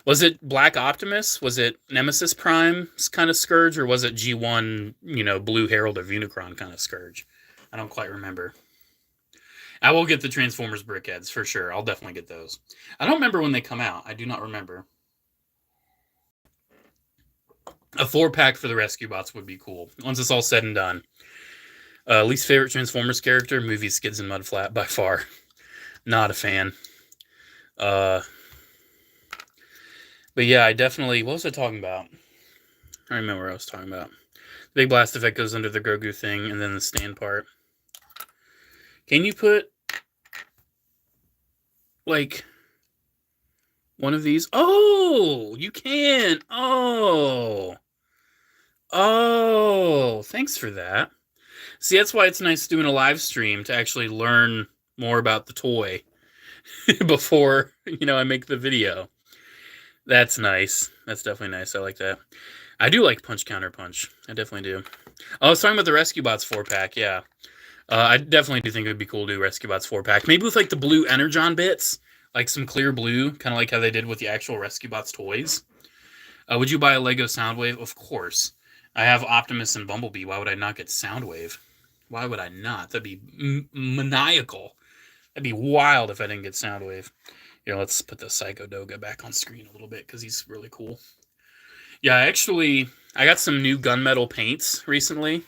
Speaker 1: Was it Black Optimus? Was it Nemesis Prime's kind of Scourge? Or was it G1, Blue Herald of Unicron kind of Scourge? I don't quite remember. I will get the Transformers Brickheads for sure. I'll definitely get those. I don't remember when they come out. I do not remember. A 4-pack for the Rescue Bots would be cool. Once it's all said and done. Least favorite Transformers character? Movie Skids and Mudflat by far. Not a fan. But yeah, I definitely... What was I talking about? I remember what I was talking about. The big blast effect goes under the Grogu thing, and then the stand part. Can you put... like... one of these? Oh! You can! Oh! Oh! Thanks for that. See, that's why it's nice doing a live stream, to actually learn more about the toy before, I make the video. That's nice. That's definitely nice. I like that. I do like Punch Counter Punch. I definitely do. Oh, I was talking about the Rescue Bots 4-pack, yeah. I definitely do think it would be cool to do Rescue Bots 4-pack. Maybe with, like, the blue Energon bits. Like, some clear blue, kind of like how they did with the actual Rescue Bots toys. Would you buy a Lego Soundwave? Of course. I have Optimus and Bumblebee. Why would I not get Soundwave? Why would I not? That'd be maniacal. That'd be wild if I didn't get Soundwave. Here, let's put the Psycho Doga back on screen a little bit, because he's really cool. Yeah, I got some new gunmetal paints recently,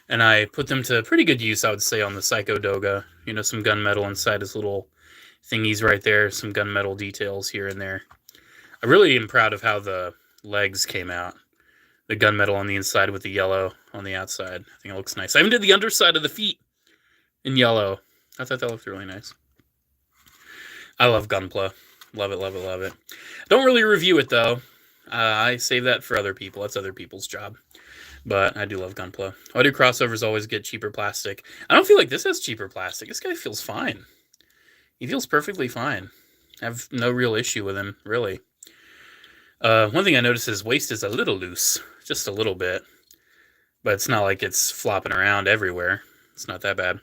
Speaker 1: and I put them to pretty good use, I would say, on the Psycho Doga. Some gunmetal inside his little thingies right there, some gunmetal details here and there. I really am proud of how the legs came out. The gunmetal on the inside with the yellow on the outside. I think it looks nice. I even did the underside of the feet in yellow. I thought that looked really nice. I love Gunpla. Love it, love it, love it. Don't really review it, though. I save that for other people. That's other people's job. But I do love Gunpla. Why do crossovers always get cheaper plastic? I don't feel like this has cheaper plastic. This guy feels fine. He feels perfectly fine. I have no real issue with him, really. One thing I noticed is waist is a little loose. Just a little bit. But it's not like it's flopping around everywhere. It's not that bad. Do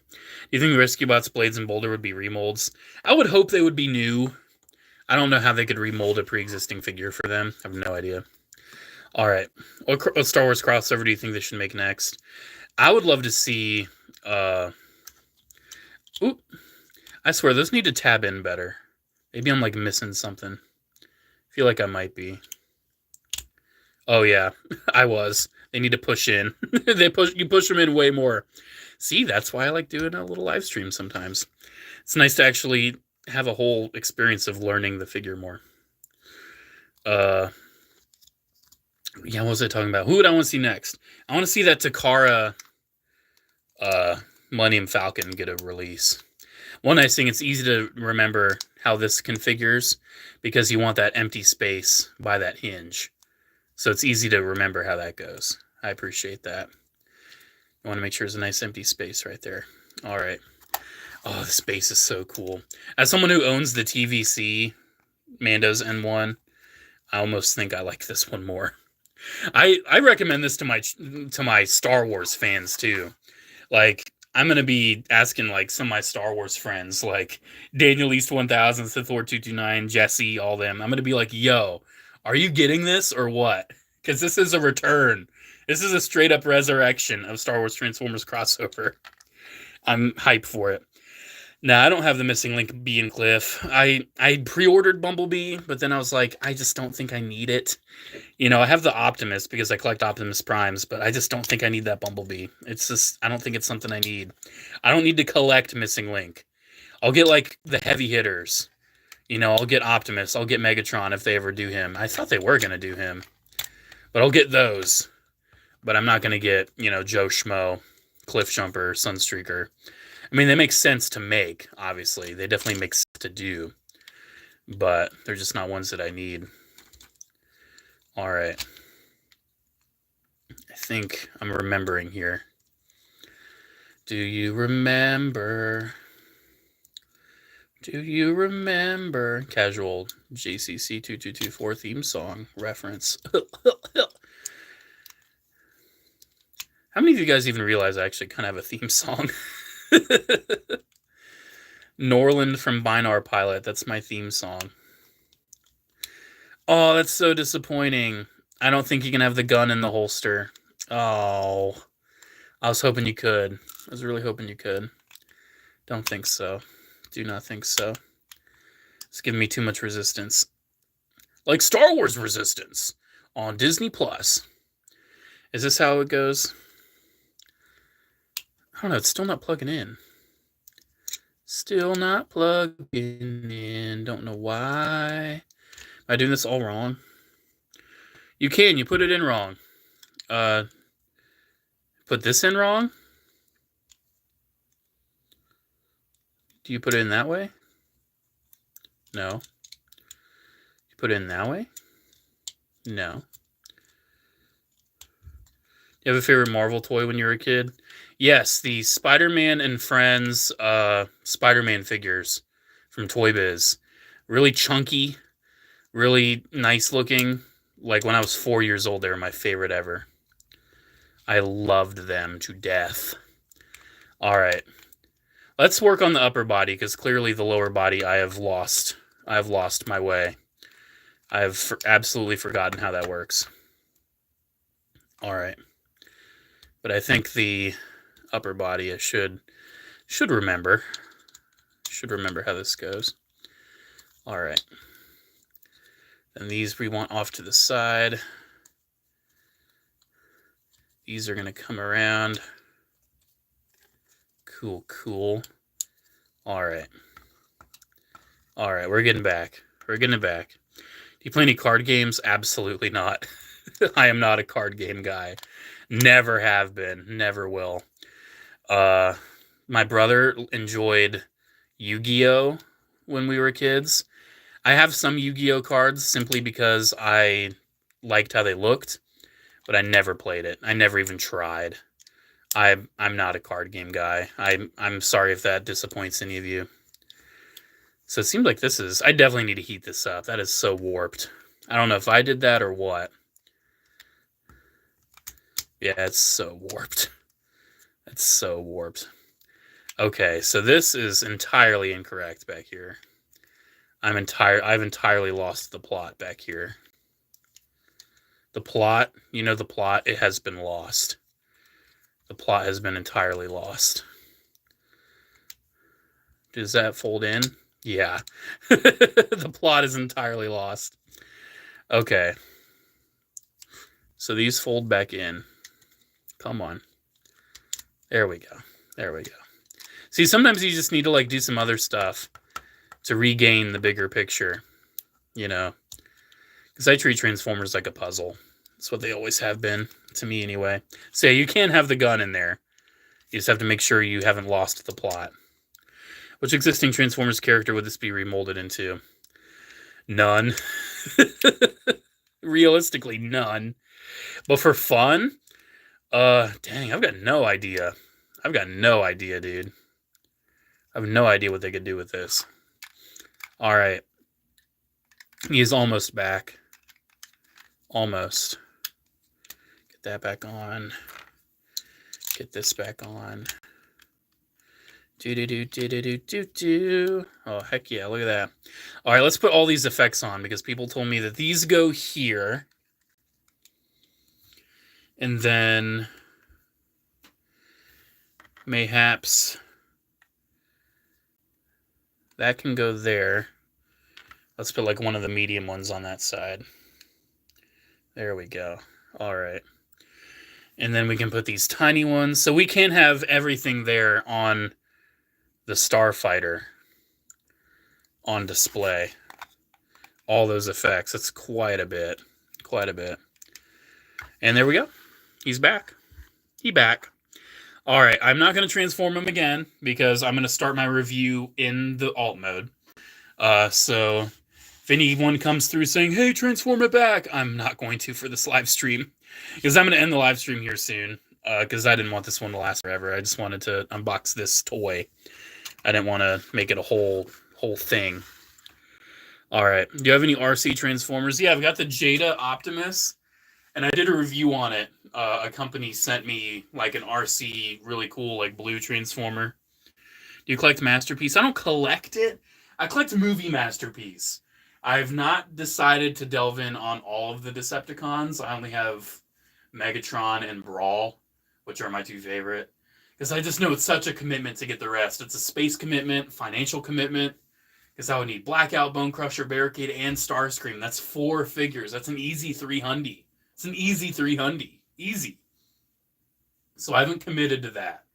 Speaker 1: you think the Rescue Bots Blades and Boulder would be remolds? I would hope they would be new. I don't know how they could remold a pre-existing figure for them. I have no idea. Alright. What Star Wars crossover do you think they should make next? I would love to see... I swear, those need to tab in better. Maybe I'm, like, missing something. I feel like I might be. Oh, yeah. I was. They need to push in. You push them in way more. See, that's why I like doing a little live stream sometimes. It's nice to actually have a whole experience of learning the figure more. Yeah, what was I talking about? Who would I want to see next? I want to see that Takara Millennium Falcon get a release. One nice thing, it's easy to remember how this configures because you want that empty space by that hinge. So it's easy to remember how that goes. I appreciate that. I want to make sure there's a nice empty space right there. All right. Oh, the space is so cool. As someone who owns the TVC Mando's N1, I almost think I like this one more. I recommend this to my Star Wars fans too. Like, I'm gonna be asking like some of my Star Wars friends, like Daniel East 1000, Sith Lord 229, Jesse, all them. I'm gonna be like, yo, are you getting this or what? Because this is a return. This is a straight up resurrection of Star Wars Transformers crossover. I'm hyped for it. Nah, I don't have the missing link B and Cliff. I pre-ordered Bumblebee, but then I was like, I just don't think I need it. I have the Optimus because I collect Optimus Primes, but I just don't think I need that Bumblebee. It's just, I don't think it's something I need. I don't need to collect missing link. I'll get like the heavy hitters. You know, I'll get Optimus. I'll get Megatron if they ever do him. I thought they were going to do him. But I'll get those. But I'm not going to get, you know, Joe Schmo, Cliff Jumper, Sunstreaker. I mean, they make sense to make, obviously. They definitely make sense to do. But they're just not ones that I need. All right. I think I'm remembering here. Do you remember? Do you remember? Casual JCC 2224 theme song reference. How many of you guys even realize I actually kind of have a theme song? Norland from Binärpilot. That's my theme song. Oh, that's so disappointing. I don't think you can have the gun in the holster. Oh, I was hoping you could. I was really hoping you could. Don't think so. Do not think so. It's giving me too much resistance. Like Star Wars Resistance on Disney Plus. Is this how it goes? I don't know. It's still not plugging in. Still not plugging in. Don't know why. Am I doing this all wrong? You can. You put it in wrong. Put this in wrong? Do you put it in that way? No. You put it in that way? No. You have a favorite Marvel toy when you were a kid? Yes, the Spider-Man and Friends Spider-Man figures from Toy Biz. Really chunky, really nice looking. Like when I was 4 years old, they were my favorite ever. I loved them to death. All right. Let's work on the upper body, because clearly the lower body I have lost. I have lost my way. I have absolutely forgotten how that works. All right. But I think the upper body I should remember. Should remember how this goes. All right. And these we want off to the side. These are going to come around. Cool, cool. All right. All right, we're getting back. We're getting it back. Do you play any card games? Absolutely not. I am not a card game guy. Never have been. Never will. My brother enjoyed Yu-Gi-Oh! When we were kids. I have some Yu-Gi-Oh! Cards simply because I liked how they looked, but I never played it. I never even tried. I'm not a card game guy. I'm sorry if that disappoints any of you. So it seems like this is... I definitely need to heat this up. That is so warped. I don't know if I did that or what. Yeah, it's so warped. That's so warped. Okay, so this is entirely incorrect back here. I've entirely lost the plot back here. The plot, you know the plot, it has been lost. The plot has been entirely lost. Does that fold in? Yeah. The plot is entirely lost. Okay. So these fold back in. Come on. There we go. There we go. See, sometimes you just need to like do some other stuff to regain the bigger picture, you know? Because I treat Transformers like a puzzle. That's what they always have been, to me anyway. So yeah, you can have the gun in there. You just have to make sure you haven't lost the plot. Which existing Transformers character would this be remolded into? None. Realistically, none. But for fun? Dang, I've got no idea. I've got no idea, dude. I have no idea what they could do with this. All right. He's almost back. Almost. Get that back on. Get this back on. Do-do-do-do-do-do-do. Oh, heck yeah, look at that. All right, let's put all these effects on, because people told me that these go here. And then mayhaps that can go there. Let's put like one of the medium ones on that side. There we go. All right. And then we can put these tiny ones. So we can't have everything there on the Starfighter. on display. All those effects. That's quite a bit. Quite a bit. And there we go. He's back. He back. All right, I'm not going to transform him again because I'm going to start my review in the alt mode. So if anyone comes through saying, hey, transform it back, I'm not going to for this live stream because I'm going to end the live stream here soon because I didn't want this one to last forever. I just wanted to unbox this toy. I didn't want to make it a whole thing. All right, do you have any RC Transformers? Yeah, I've got the Jada Optimus, and I did a review on it. A company sent me like an RC really cool like blue Transformer. Do you collect Masterpiece? I don't collect it. I collect Movie Masterpiece. I've not decided to delve in on all of the Decepticons. I only have Megatron and Brawl, which are my two favorite. Because I just know it's such a commitment to get the rest. It's a space commitment, financial commitment. Because I would need Blackout, Bone Crusher, Barricade, and Starscream. That's 4 figures. That's an easy 300. It's an easy 300. Easy. So I haven't committed to that.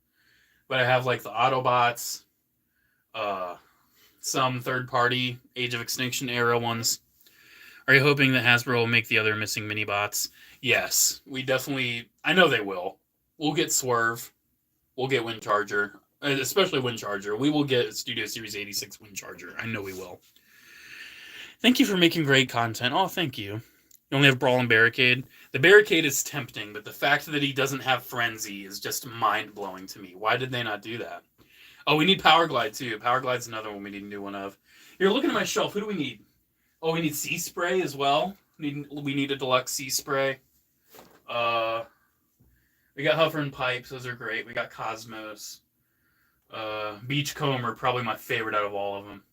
Speaker 1: But I have like the Autobots, some third-party Age of Extinction era ones. Are you hoping that Hasbro will make the other missing mini-bots? Yes. We definitely... I know they will. We'll get Swerve. We'll get Windcharger. Especially Windcharger. We will get Studio Series 86 Windcharger. I know we will. Thank you for making great content. Oh, thank you. You only have Brawl and Barricade. The Barricade is tempting, but the fact that he doesn't have Frenzy is just mind-blowing to me. Why did they not do that? Oh, we need Power Glide, too. Power Glide's another one we need a new one of. You're looking at my shelf. Who do we need? Oh, we need Sea Spray as well. We need a deluxe Sea Spray. We got Huffer and Pipes. Those are great. We got Cosmos. Beachcomber, probably my favorite out of all of them.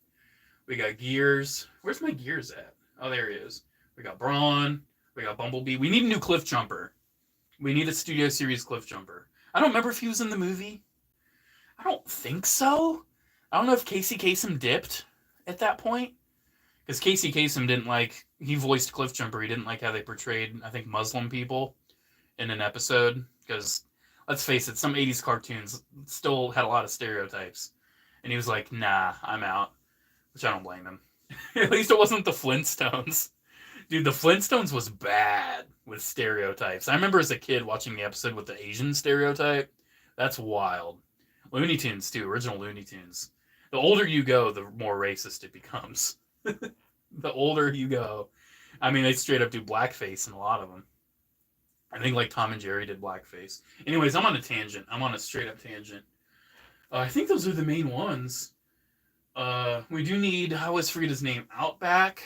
Speaker 1: We got Gears. Where's my Gears at? Oh, there he is. We got Brawn. We got Bumblebee. We need a new Cliff Jumper. We need a Studio Series Cliff Jumper. I don't remember if he was in the movie. I don't think so. I don't know if Casey Kasem dipped at that point. Because Casey Kasem didn't like... He voiced Cliff Jumper. He didn't like how they portrayed, I think, Muslim people in an episode. Because... let's face it, some 80s cartoons still had a lot of stereotypes. And he was like, nah, I'm out. Which I don't blame him. At least it wasn't the Flintstones. Dude, the Flintstones was bad with stereotypes. I remember as a kid watching the episode with the Asian stereotype. That's wild. Looney Tunes, too. Original Looney Tunes. The older you go, the more racist it becomes. The older you go. I mean, they straight up do blackface in a lot of them. I think like Tom and Jerry did blackface. Anyways, I'm on a tangent. I'm on a straight up tangent. I think those are the main ones. We do need, I always forget his name, Outback.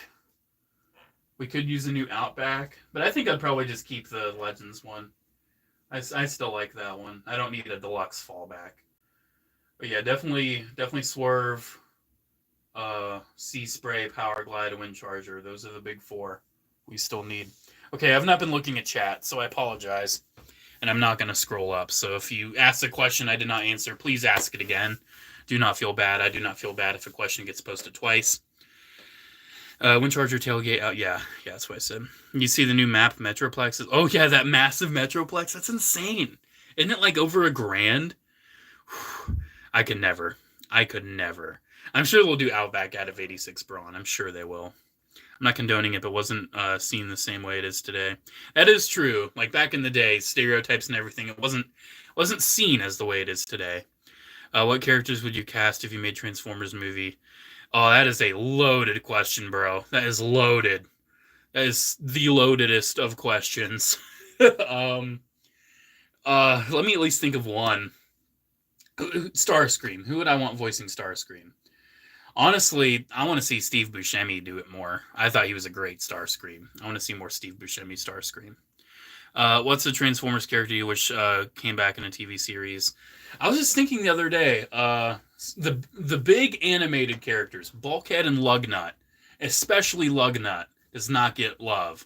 Speaker 1: We could use a new Outback. But I think I'd probably just keep the Legends one. I still like that one. I don't need a deluxe fallback. But yeah, definitely Swerve, Sea Spray, Power Glide, and Windcharger. Those are the big 4 we still need. Okay, I've not been looking at chat, so I apologize. And I'm not going to scroll up. So if you ask a question I did not answer, please ask it again. Do not feel bad. I do not feel bad if a question gets posted twice. Windcharger tailgate out. Yeah, that's what I said. You see the new map, Metroplex? Oh, yeah, that massive Metroplex. That's insane. Isn't it like over $1,000? I could never. I'm sure they'll do Outback out of 86 Brawn. I'm sure they will. I'm not condoning it, but wasn't seen the same way it is today. That is true. Like back in the day, stereotypes and everything, it wasn't seen as the way it is today. What characters would you cast if you made Transformers movie? Oh, that is a loaded question, bro. That is loaded. That is the loadedest of questions. Let me at least think of one. Starscream. Who would I want voicing Starscream? Honestly, I want to see Steve Buscemi do it more. I thought he was a great Starscream. I want to see more Steve Buscemi Starscream. What's the Transformers character you wish came back in a TV series? I was just thinking the other day, the big animated characters, Bulkhead and Lugnut, especially Lugnut, does not get love.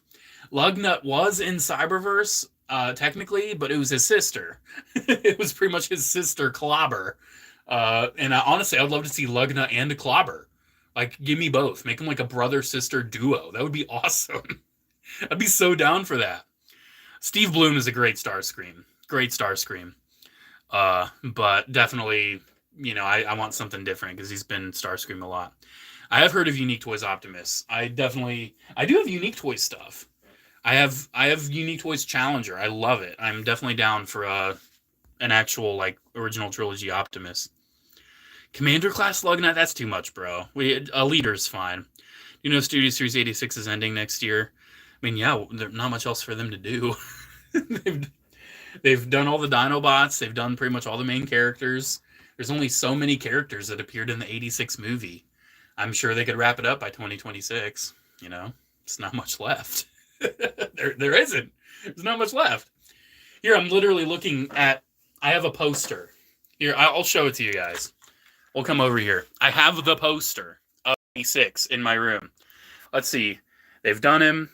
Speaker 1: Lugnut was in Cyberverse, technically, but it was his sister. It was pretty much his sister, Clobber. And honestly, I would love to see Lugnut and Clobber. Like, give me both. Make them like a brother-sister duo. That would be awesome. I'd be so down for that. Steve Bloom is a great Starscream. Great Starscream. But definitely, I want something different because he's been Starscream a lot. I have heard of Unique Toys Optimus. I do have Unique Toys stuff. I have Unique Toys Challenger. I love it. I'm definitely down for an actual like original trilogy Optimus. Commander class Lugnut, that's too much, bro. A leader's fine. You know, Studio Series 86 is ending next year. I mean, yeah, there's not much else for them to do. they've done all the Dinobots. They've done pretty much all the main characters. There's only so many characters that appeared in the 86 movie. I'm sure they could wrap it up by 2026. You know, it's not much left. there isn't. There's not much left. Here, I'm literally looking at. I have a poster. Here, I'll show it to you guys. We'll come over here. I have the poster of 86 in my room. Let's see. They've done him.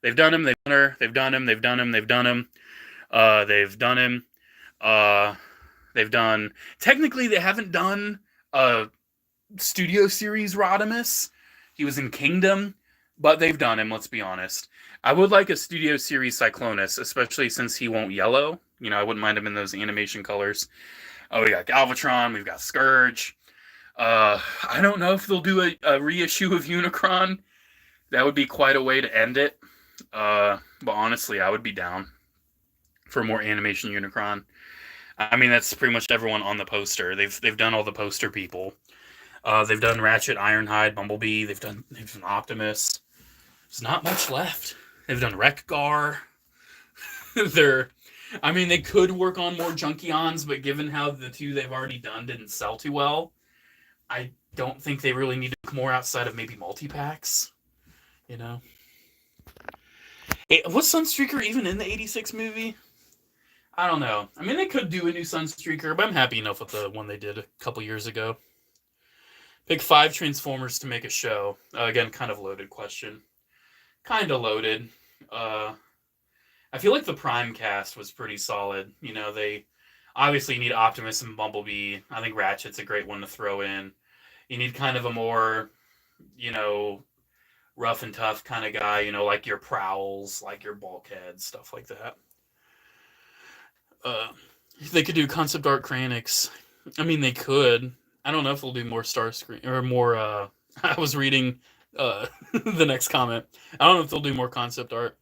Speaker 1: They've done him. They've done her. They've done him. They've done him. They've done him. They've done him. They've done. Technically, they haven't done a Studio Series Rodimus. He was in Kingdom, but they've done him. Let's be honest. I would like a Studio Series Cyclonus, especially since he won't yellow. You know, I wouldn't mind him in those animation colors. Oh, we got Galvatron. We've got Scourge. I don't know if they'll do a reissue of Unicron. That would be quite a way to end it. But honestly, I would be down for more animation Unicron. I mean, that's pretty much everyone on the poster. They've done all the poster people. They've done Ratchet, Ironhide, Bumblebee. They've done Optimus. There's not much left. They've done Wreck-Gar. They could work on more Junkions, but given how the two they've already done didn't sell too well, I don't think they really need to look more outside of maybe multi-packs. You know? Hey, was Sunstreaker even in the 86 movie? I don't know. I mean, they could do a new Sunstreaker, but I'm happy enough with the one they did a couple years ago. Pick 5 Transformers to make a show. Again, kind of loaded question. Kind of loaded. I feel like the Prime cast was pretty solid. You know, they obviously need Optimus and Bumblebee. I think Ratchet's a great one to throw in. You need kind of a more, you know, rough and tough kind of guy, you know, like your Prowls, like your Bulkheads, stuff like that. They could do concept art Kranix. I mean, they could. I don't know if they'll do more Starscream or more. I was reading the next comment. I don't know if they'll do more concept art.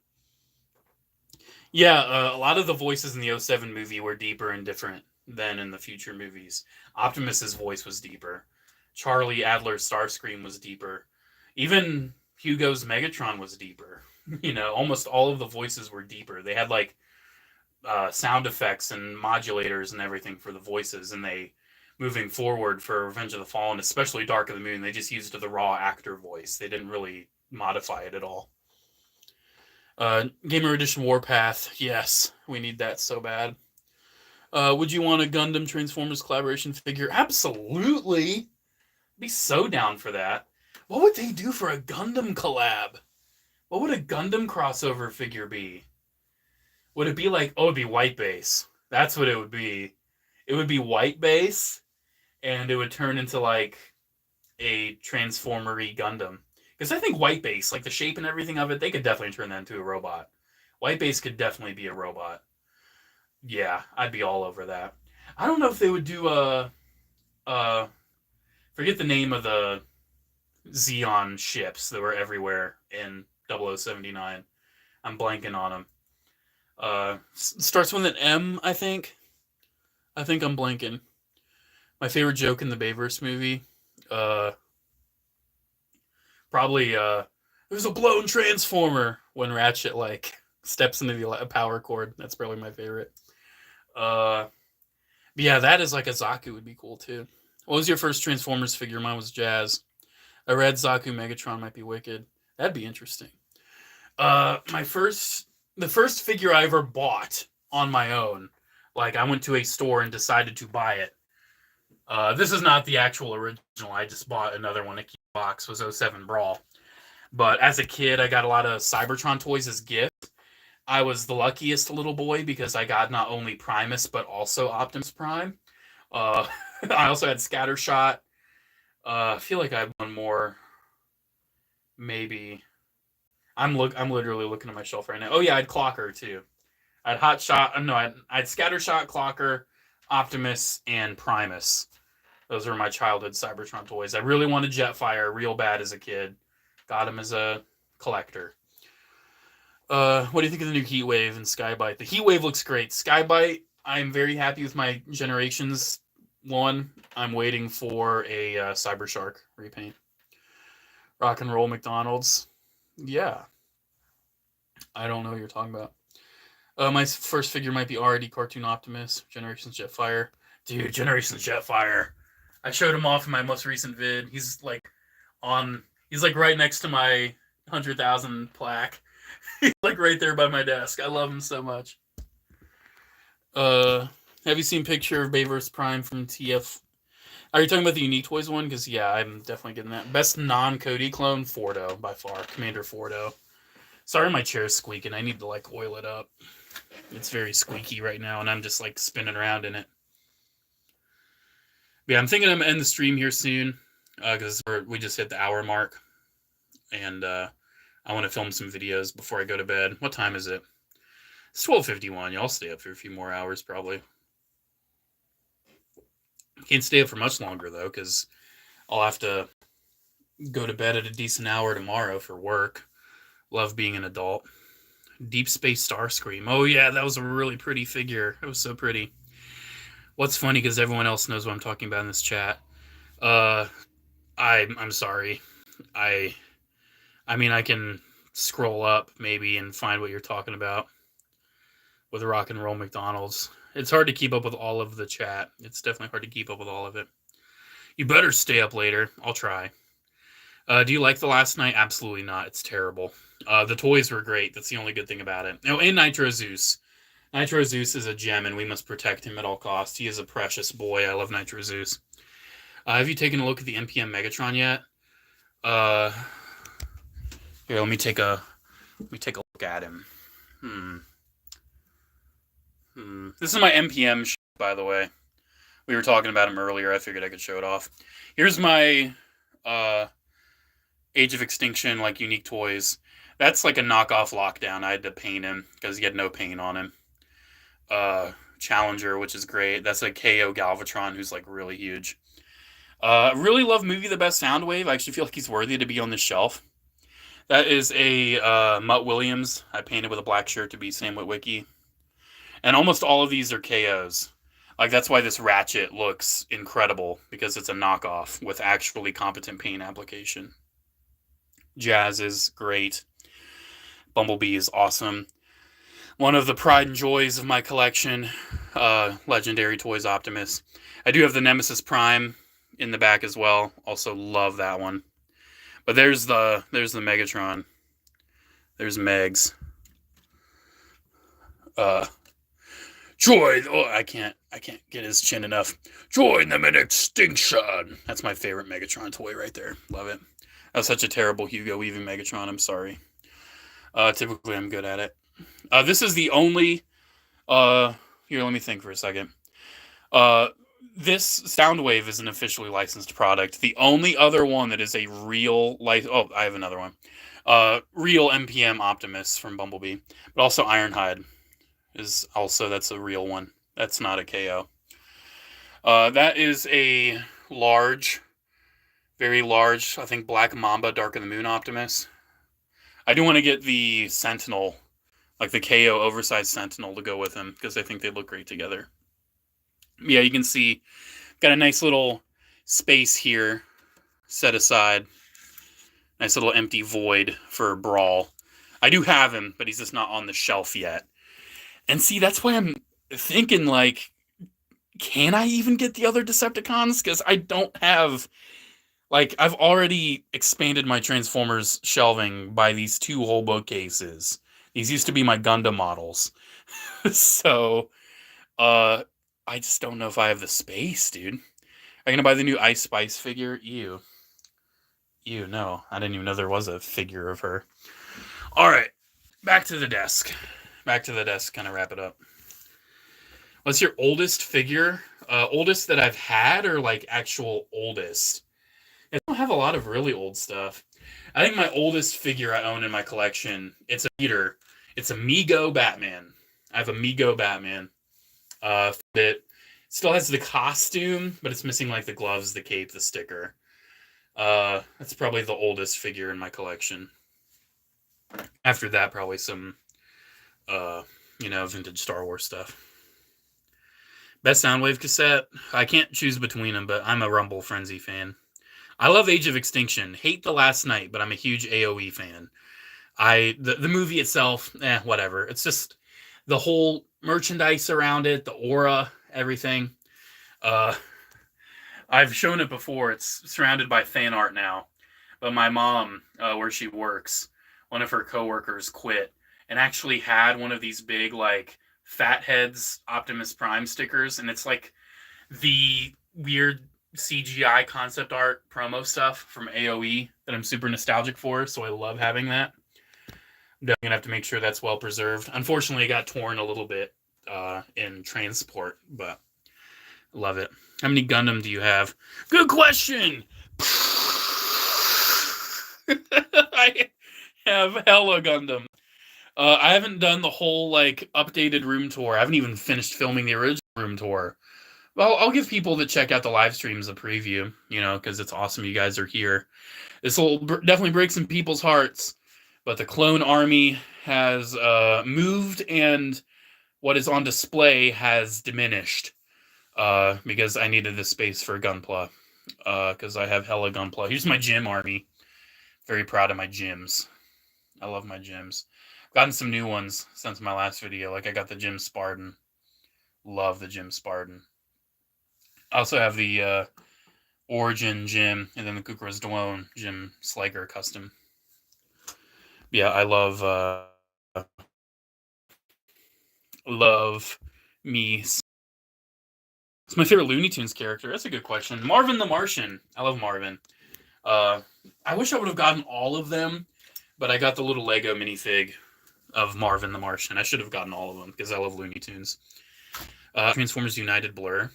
Speaker 1: Yeah, a lot of the voices in the 07 movie were deeper and different than in the future movies. Optimus's voice was deeper. Charlie Adler's Starscream was deeper. Even Hugo's Megatron was deeper. You know, almost all of the voices were deeper. They had like sound effects and modulators and everything for the voices, and they, moving forward for Revenge of the Fallen, especially Dark of the Moon, they just used the raw actor voice. They didn't really modify it at all. Gamer Edition Warpath, yes, we need that so bad. Would you want a Gundam Transformers collaboration figure? Absolutely! I'd be so down for that. What would they do for a Gundam collab? What would a Gundam crossover figure be? Would it be like, it'd be white base. That's what it would be. It would be white base, and it would turn into like a Transformer-y Gundam. Because I think white base, like the shape and everything of it, they could definitely turn that into a robot. White base could definitely be a robot. Yeah, I'd be all over that. I don't know if they would do forget the name of the Xeon ships that were everywhere in 0079. I'm blanking on them. Starts with an M, I think. I think I'm blanking. My favorite joke in the Bayverse movie, probably there's a blown transformer when Ratchet like steps into the power cord. That's probably my favorite. But yeah, that is like a Zaku would be cool too. What was your first Transformers figure? Mine was Jazz. I read Zaku Megatron might be wicked. That'd be interesting. The first figure I ever bought on my own, like I went to a store and decided to buy it. This is not the actual original. I just bought another one. A key box was 07 Brawl. But as a kid, I got a lot of Cybertron toys as gifts. I was the luckiest little boy because I got not only Primus but also Optimus Prime. I also had Scattershot. I feel like I have one more. Maybe. I'm literally looking at my shelf right now. Oh yeah, I had Clocker too. I had I had Scattershot, Clocker, Optimus, and Primus. Those were my childhood Cybertron toys. I really wanted Jetfire real bad as a kid. Got him as a collector. What do you think of the new Heatwave and Skybite? The Heatwave looks great. Skybite, I'm very happy with my Generations one. I'm waiting for a Cyber Shark repaint. Rock and Roll McDonald's. Yeah. I don't know what you're talking about. My first figure might be already Cartoon Optimus, Generations Jetfire. Dude, Generations Jetfire. I showed him off in my most recent vid. He's like right next to my 100,000 plaque. He's like right there by my desk. I love him so much. Have you seen picture of Bayverse Prime from TF? Are you talking about the Unique Toys one? Because yeah, I'm definitely getting that. Best non-Cody clone, Fordo by far. Commander Fordo. Sorry, my chair's squeaking. I need to like oil it up. It's very squeaky right now, and I'm just like spinning around in it. But yeah, I'm thinking I'm gonna end the stream here soon because we just hit the hour mark, and I want to film some videos before I go to bed. What time is it? It's 12:51. Y'all stay up for a few more hours probably. Can't stay up for much longer though, because I'll have to go to bed at a decent hour tomorrow for work. Love being an adult. Deep Space Starscream. Oh yeah, that was a really pretty figure. It was so pretty. What's funny, because everyone else knows what I'm talking about in this chat. I'm sorry. I mean, I can scroll up maybe and find what you're talking about with Rock and Roll McDonald's. It's hard to keep up with all of the chat. It's definitely hard to keep up with all of it. You better stay up later. I'll try. Do you like The Last Night? Absolutely not. It's terrible. The toys were great. That's the only good thing about it. Oh, and Nitro Zeus. Nitro Zeus is a gem, and we must protect him at all costs. He is a precious boy. I love Nitro Zeus. Have you taken a look at the NPM Megatron yet? Here, let me take a look at him. This is my NPM shit, by the way. We were talking about him earlier. I figured I could show it off. Here's my Age of Extinction, like, unique toys. That's like a knockoff Lockdown. I had to paint him because he had no paint on him. Challenger, which is great. That's a KO Galvatron, who's like really huge. Really love Movie the Best Soundwave. I actually feel like he's worthy to be on this shelf. That is a Mutt Williams. I painted with a black shirt to be Sam Witwicky. And almost all of these are KOs. Like, that's why this Ratchet looks incredible, because it's a knockoff with actually competent paint application. Jazz is great. Bumblebee is awesome. One of the pride and joys of my collection, Legendary Toys Optimus. I do have the Nemesis Prime in the back as well. Also love that one. But there's the Megatron. There's Megs. Join. Oh, I can't get his chin enough. Join them in extinction. That's my favorite Megatron toy right there. Love it. That was such a terrible Hugo Weaving Megatron. I'm sorry. Typically, I'm good at it. This is the only... here, let me think for a second. This Soundwave is an officially licensed product. The only other one that is a real... Oh, I have another one. Real NPM Optimus from Bumblebee. But also Ironhide is also... That's a real one. That's not a KO. That is a large... Very large, I think, Black Mamba Dark of the Moon Optimus. I do want to get the Sentinel, like the KO oversized Sentinel, to go with him, because I think they look great together. Yeah, you can see, got a nice little space here set aside. Nice little empty void for Brawl. I do have him, but he's just not on the shelf yet. And see, that's why I'm thinking, like, can I even get the other Decepticons? Because I don't have... Like, I've already expanded my Transformers shelving by these 2 whole bookcases. These used to be my Gundam models. So, I just don't know if I have the space, dude. Are you gonna buy the new Ice Spice figure? Ew. Ew, no. I didn't even know there was a figure of her. Alright, back to the desk. Back to the desk, kind of wrap it up. What's your oldest figure? Oldest that I've had, or, like, actual oldest? I don't have a lot of really old stuff. I think my oldest figure I own in my collection, it's a Peter. It's a Mego Batman. I have a Mego Batman. That Still has the costume, but it's missing like the gloves, the cape, the sticker. That's probably the oldest figure in my collection. After that, probably some, vintage Star Wars stuff. Best Soundwave cassette. I can't choose between them, but I'm a Rumble Frenzy fan. I love Age of Extinction. Hate The Last Night, but I'm a huge AOE fan. The movie itself, whatever. It's just the whole merchandise around it, the aura, everything. I've shown it before. It's surrounded by fan art now. But my mom, where she works, one of her coworkers quit and actually had one of these big, like, Fatheads Optimus Prime stickers. And it's like the weird CGI concept art promo stuff from AOE that I'm super nostalgic for. So I love having that. I'm definitely going to have to make sure that's well preserved. Unfortunately, it got torn a little bit in transport, but love it. How many Gundam do you have? Good question! I have hella Gundam. I haven't done the whole, like, updated room tour. I haven't even finished filming the original room tour. Well, I'll give people that check out the live streams a preview, because it's awesome you guys are here. This will definitely break some people's hearts, but the clone army has moved, and what is on display has diminished because I needed this space for Gunpla, because I have hella Gunpla. Here's my gym army. Very proud of my gyms. I love my gyms. I've gotten some new ones since my last video. Like, I got the Gym Spartan. Love the Gym Spartan. I also have the Origin Gym, and then the Kukras Dwone Gym Slager Custom. Yeah, I love me. It's my favorite Looney Tunes character. That's a good question. Marvin the Martian. I love Marvin. I wish I would have gotten all of them, but I got the little Lego minifig of Marvin the Martian. I should have gotten all of them because I love Looney Tunes. Transformers United Blur.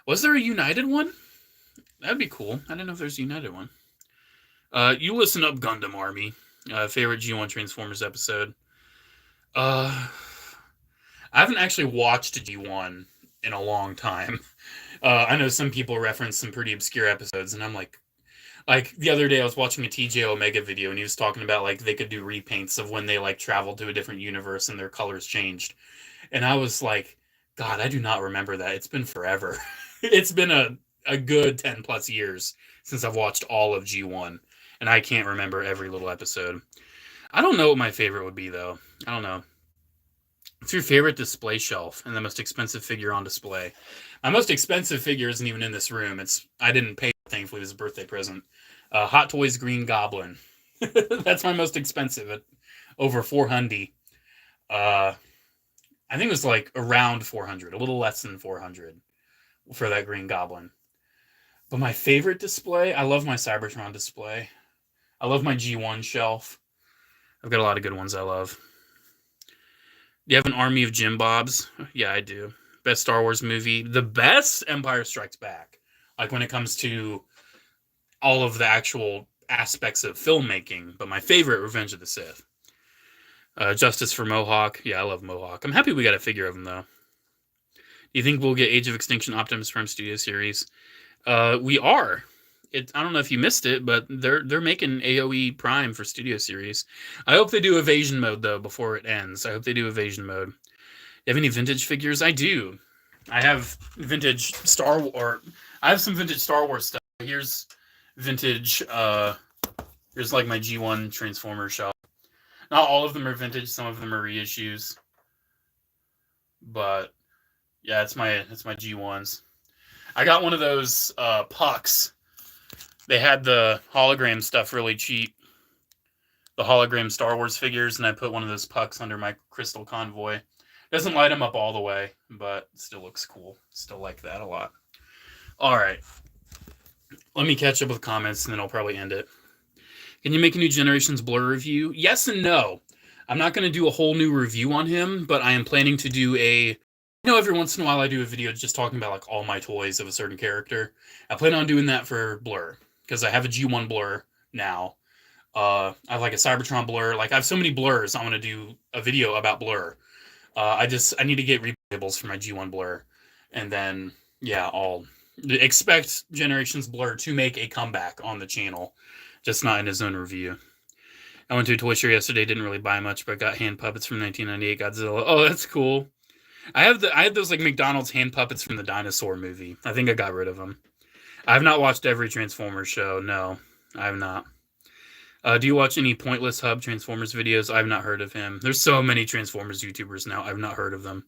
Speaker 1: Was there a United one? That'd be cool. I didn't know if there's a United one. You listen up, Gundam Army. Favorite G1 Transformers episode. I haven't actually watched G1 in a long time. I know some people reference some pretty obscure episodes, and I'm like the other day I was watching a TJ Omega video, and he was talking about, like, they could do repaints of when they, like, traveled to a different universe and their colors changed. And I was like, God, I do not remember that. It's been forever. It's been a good 10 plus years since I've watched all of G1, and I can't remember every little episode. I don't know what my favorite would be, though. I don't know. What's your favorite display shelf and the most expensive figure on display? My most expensive figure isn't even in this room. I didn't pay, thankfully. It was a birthday present. Hot Toys Green Goblin. That's my most expensive at over $400. I think it was like around 400, a little less than 400 for that Green Goblin. But my favorite display, I love my Cybertron display. I love my G1 shelf. I've got a lot of good ones I love. Do you have an army of Jim Bobs? Yeah, I do. Best Star Wars movie. The best, Empire Strikes Back. Like, when it comes to all of the actual aspects of filmmaking. But my favorite, Revenge of the Sith. Justice for Mohawk. Yeah, I love Mohawk. I'm happy we got a figure of him, though. Do you think we'll get Age of Extinction Optimus Prime Studio Series? We are. I don't know if you missed it, but they're making AOE Prime for Studio Series. I hope they do Evasion Mode, though, before it ends. I hope they do Evasion Mode. Do you have any vintage figures? I do. I have vintage I have some vintage Star Wars stuff. Here's vintage. Here's like my G1 Transformer shelf. Not all of them are vintage. Some of them are reissues. But yeah, it's my G1s. I got one of those pucks. They had the hologram stuff really cheap. The hologram Star Wars figures, and I put one of those pucks under my Crystal Convoy. Doesn't light them up all the way, but still looks cool. Still like that a lot. All right. Let me catch up with comments, and then I'll probably end it. Can you make a new Generations Blur review? Yes and no. I'm not going to do a whole new review on him, but I am planning to do every once in a while I do a video just talking about, like, all my toys of a certain character. I plan on doing that for Blur, because I have a G1 Blur now. I have, like, a Cybertron Blur. Like, I have so many Blurs, I want to do a video about Blur. I need to get replayables for my G1 Blur, And then, yeah, I'll expect Generations Blur to make a comeback on the channel, just not in his own review. I went to a toy store yesterday, didn't really buy much, but got hand puppets from 1998 Godzilla. Oh, that's cool. I had those like McDonald's hand puppets from the dinosaur movie. I think I got rid of them. I have not watched every Transformers show. No, I have not. Do you watch any Pointless Hub Transformers videos? I've not heard of him. There's so many Transformers YouTubers now. I've not heard of them.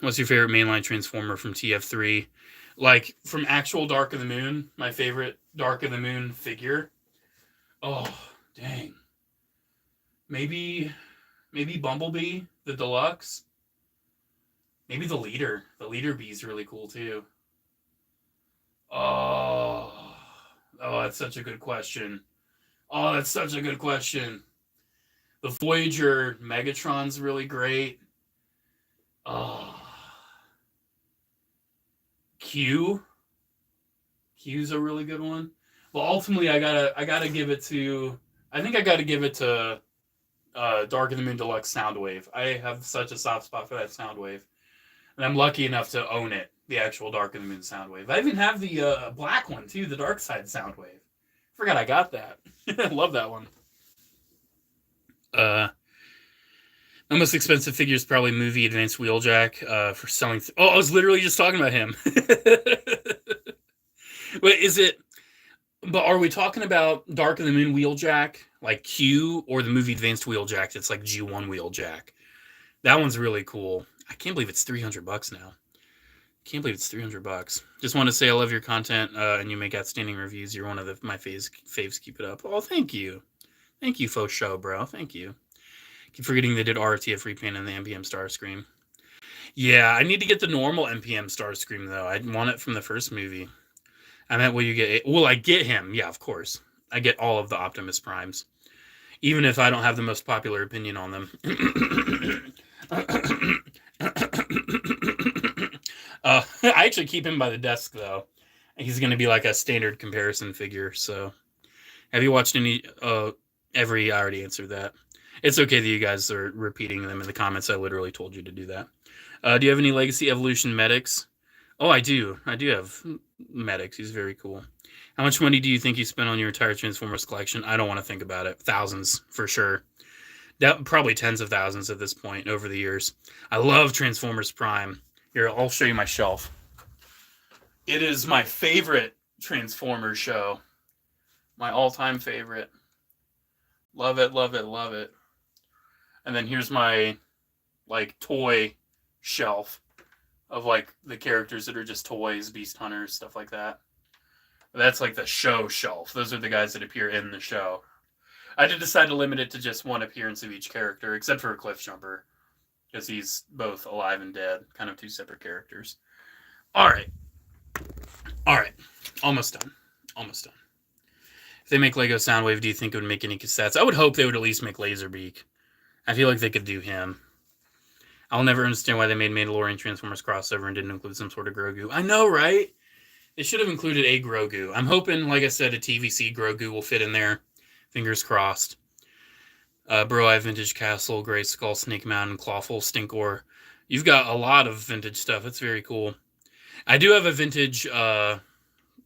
Speaker 1: What's your favorite mainline Transformer from TF3? Like, from actual Dark of the Moon, my favorite Dark of the Moon figure. Oh, dang. Maybe Bumblebee, the deluxe. Maybe the leader. The leader bee is really cool, too. Oh, that's such a good question. Oh, that's such a good question. The Voyager Megatron's really great. Oh. Q's a really good one. Well, ultimately, I gotta give it to. I think I gotta give it to Dark of the Moon Deluxe Soundwave. I have such a soft spot for that Soundwave, and I'm lucky enough to own it. The actual Dark of the Moon Soundwave. I even have the black one too, the Dark Side Soundwave. Forgot I got that. I love that one. My most expensive figure is probably Movie Advanced Wheeljack for selling. I was literally just talking about him. But is it? But are we talking about Dark of the Moon Wheeljack, like Q, or the Movie Advanced Wheeljack that's like G1 Wheeljack? That one's really cool. I can't believe it's $300 now. Can't believe it's $300. Just want to say I love your content, and you make outstanding reviews. You're one of my faves. Keep it up. Oh, thank you. Thank you, Faux Show, bro. Thank you. Keep forgetting they did RTF repaint in the NPM Starscream. Yeah, I need to get the normal NPM Starscream, though. I want it from the first movie. I meant, will you get... Will I get him? Yeah, of course. I get all of the Optimus Primes. Even if I don't have the most popular opinion on them. I actually keep him by the desk, though. He's going to be like a standard comparison figure, so... Have you watched any... I already answered that. It's okay that you guys are repeating them in the comments. I literally told you to do that. Do you have any Legacy Evolution medics? Oh, I do. I do have medics. He's very cool. How much money do you think you spent on your entire Transformers collection? I don't want to think about it. Thousands, for sure. Probably tens of thousands at this point over the years. I love Transformers Prime. Here, I'll show you my shelf. It is my favorite Transformers show. My all-time favorite. Love it, love it, love it. And then here's my, like, toy shelf of, like, the characters that are just toys, Beast Hunters, stuff like that. That's, like, the show shelf. Those are the guys that appear in the show. I did decide to limit it to just one appearance of each character, except for Cliffjumper, because he's both alive and dead, kind of two separate characters. All right. Almost done. If they make Lego Soundwave, do you think it would make any cassettes? I would hope they would at least make Laserbeak. I feel like they could do him. I'll never understand why they made Mandalorian Transformers crossover and didn't include some sort of Grogu. I know, right? They should have included a Grogu. I'm hoping, like I said, a TVC Grogu will fit in there. Fingers crossed. Bro, I have Vintage Castle, Grey Skull, Snake Mountain, Clawful, Stinkor. You've got a lot of vintage stuff. It's very cool. I do have a vintage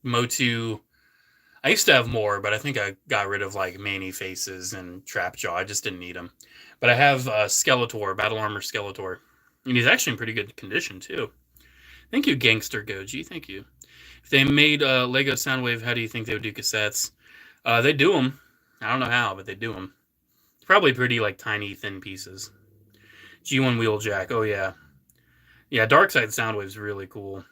Speaker 1: Motu. I used to have more, but I think I got rid of like Manny Faces and Trapjaw. I just didn't need them. But I have Skeletor, Battle Armor Skeletor. And he's actually in pretty good condition, too. Thank you, Gangster Goji. Thank you. If they made Lego Soundwave, how do you think they would do cassettes? They do them. I don't know how, but they do them. Probably pretty, like, tiny, thin pieces. G1 Wheeljack. Oh, yeah. Yeah, Darkside Soundwave's really cool.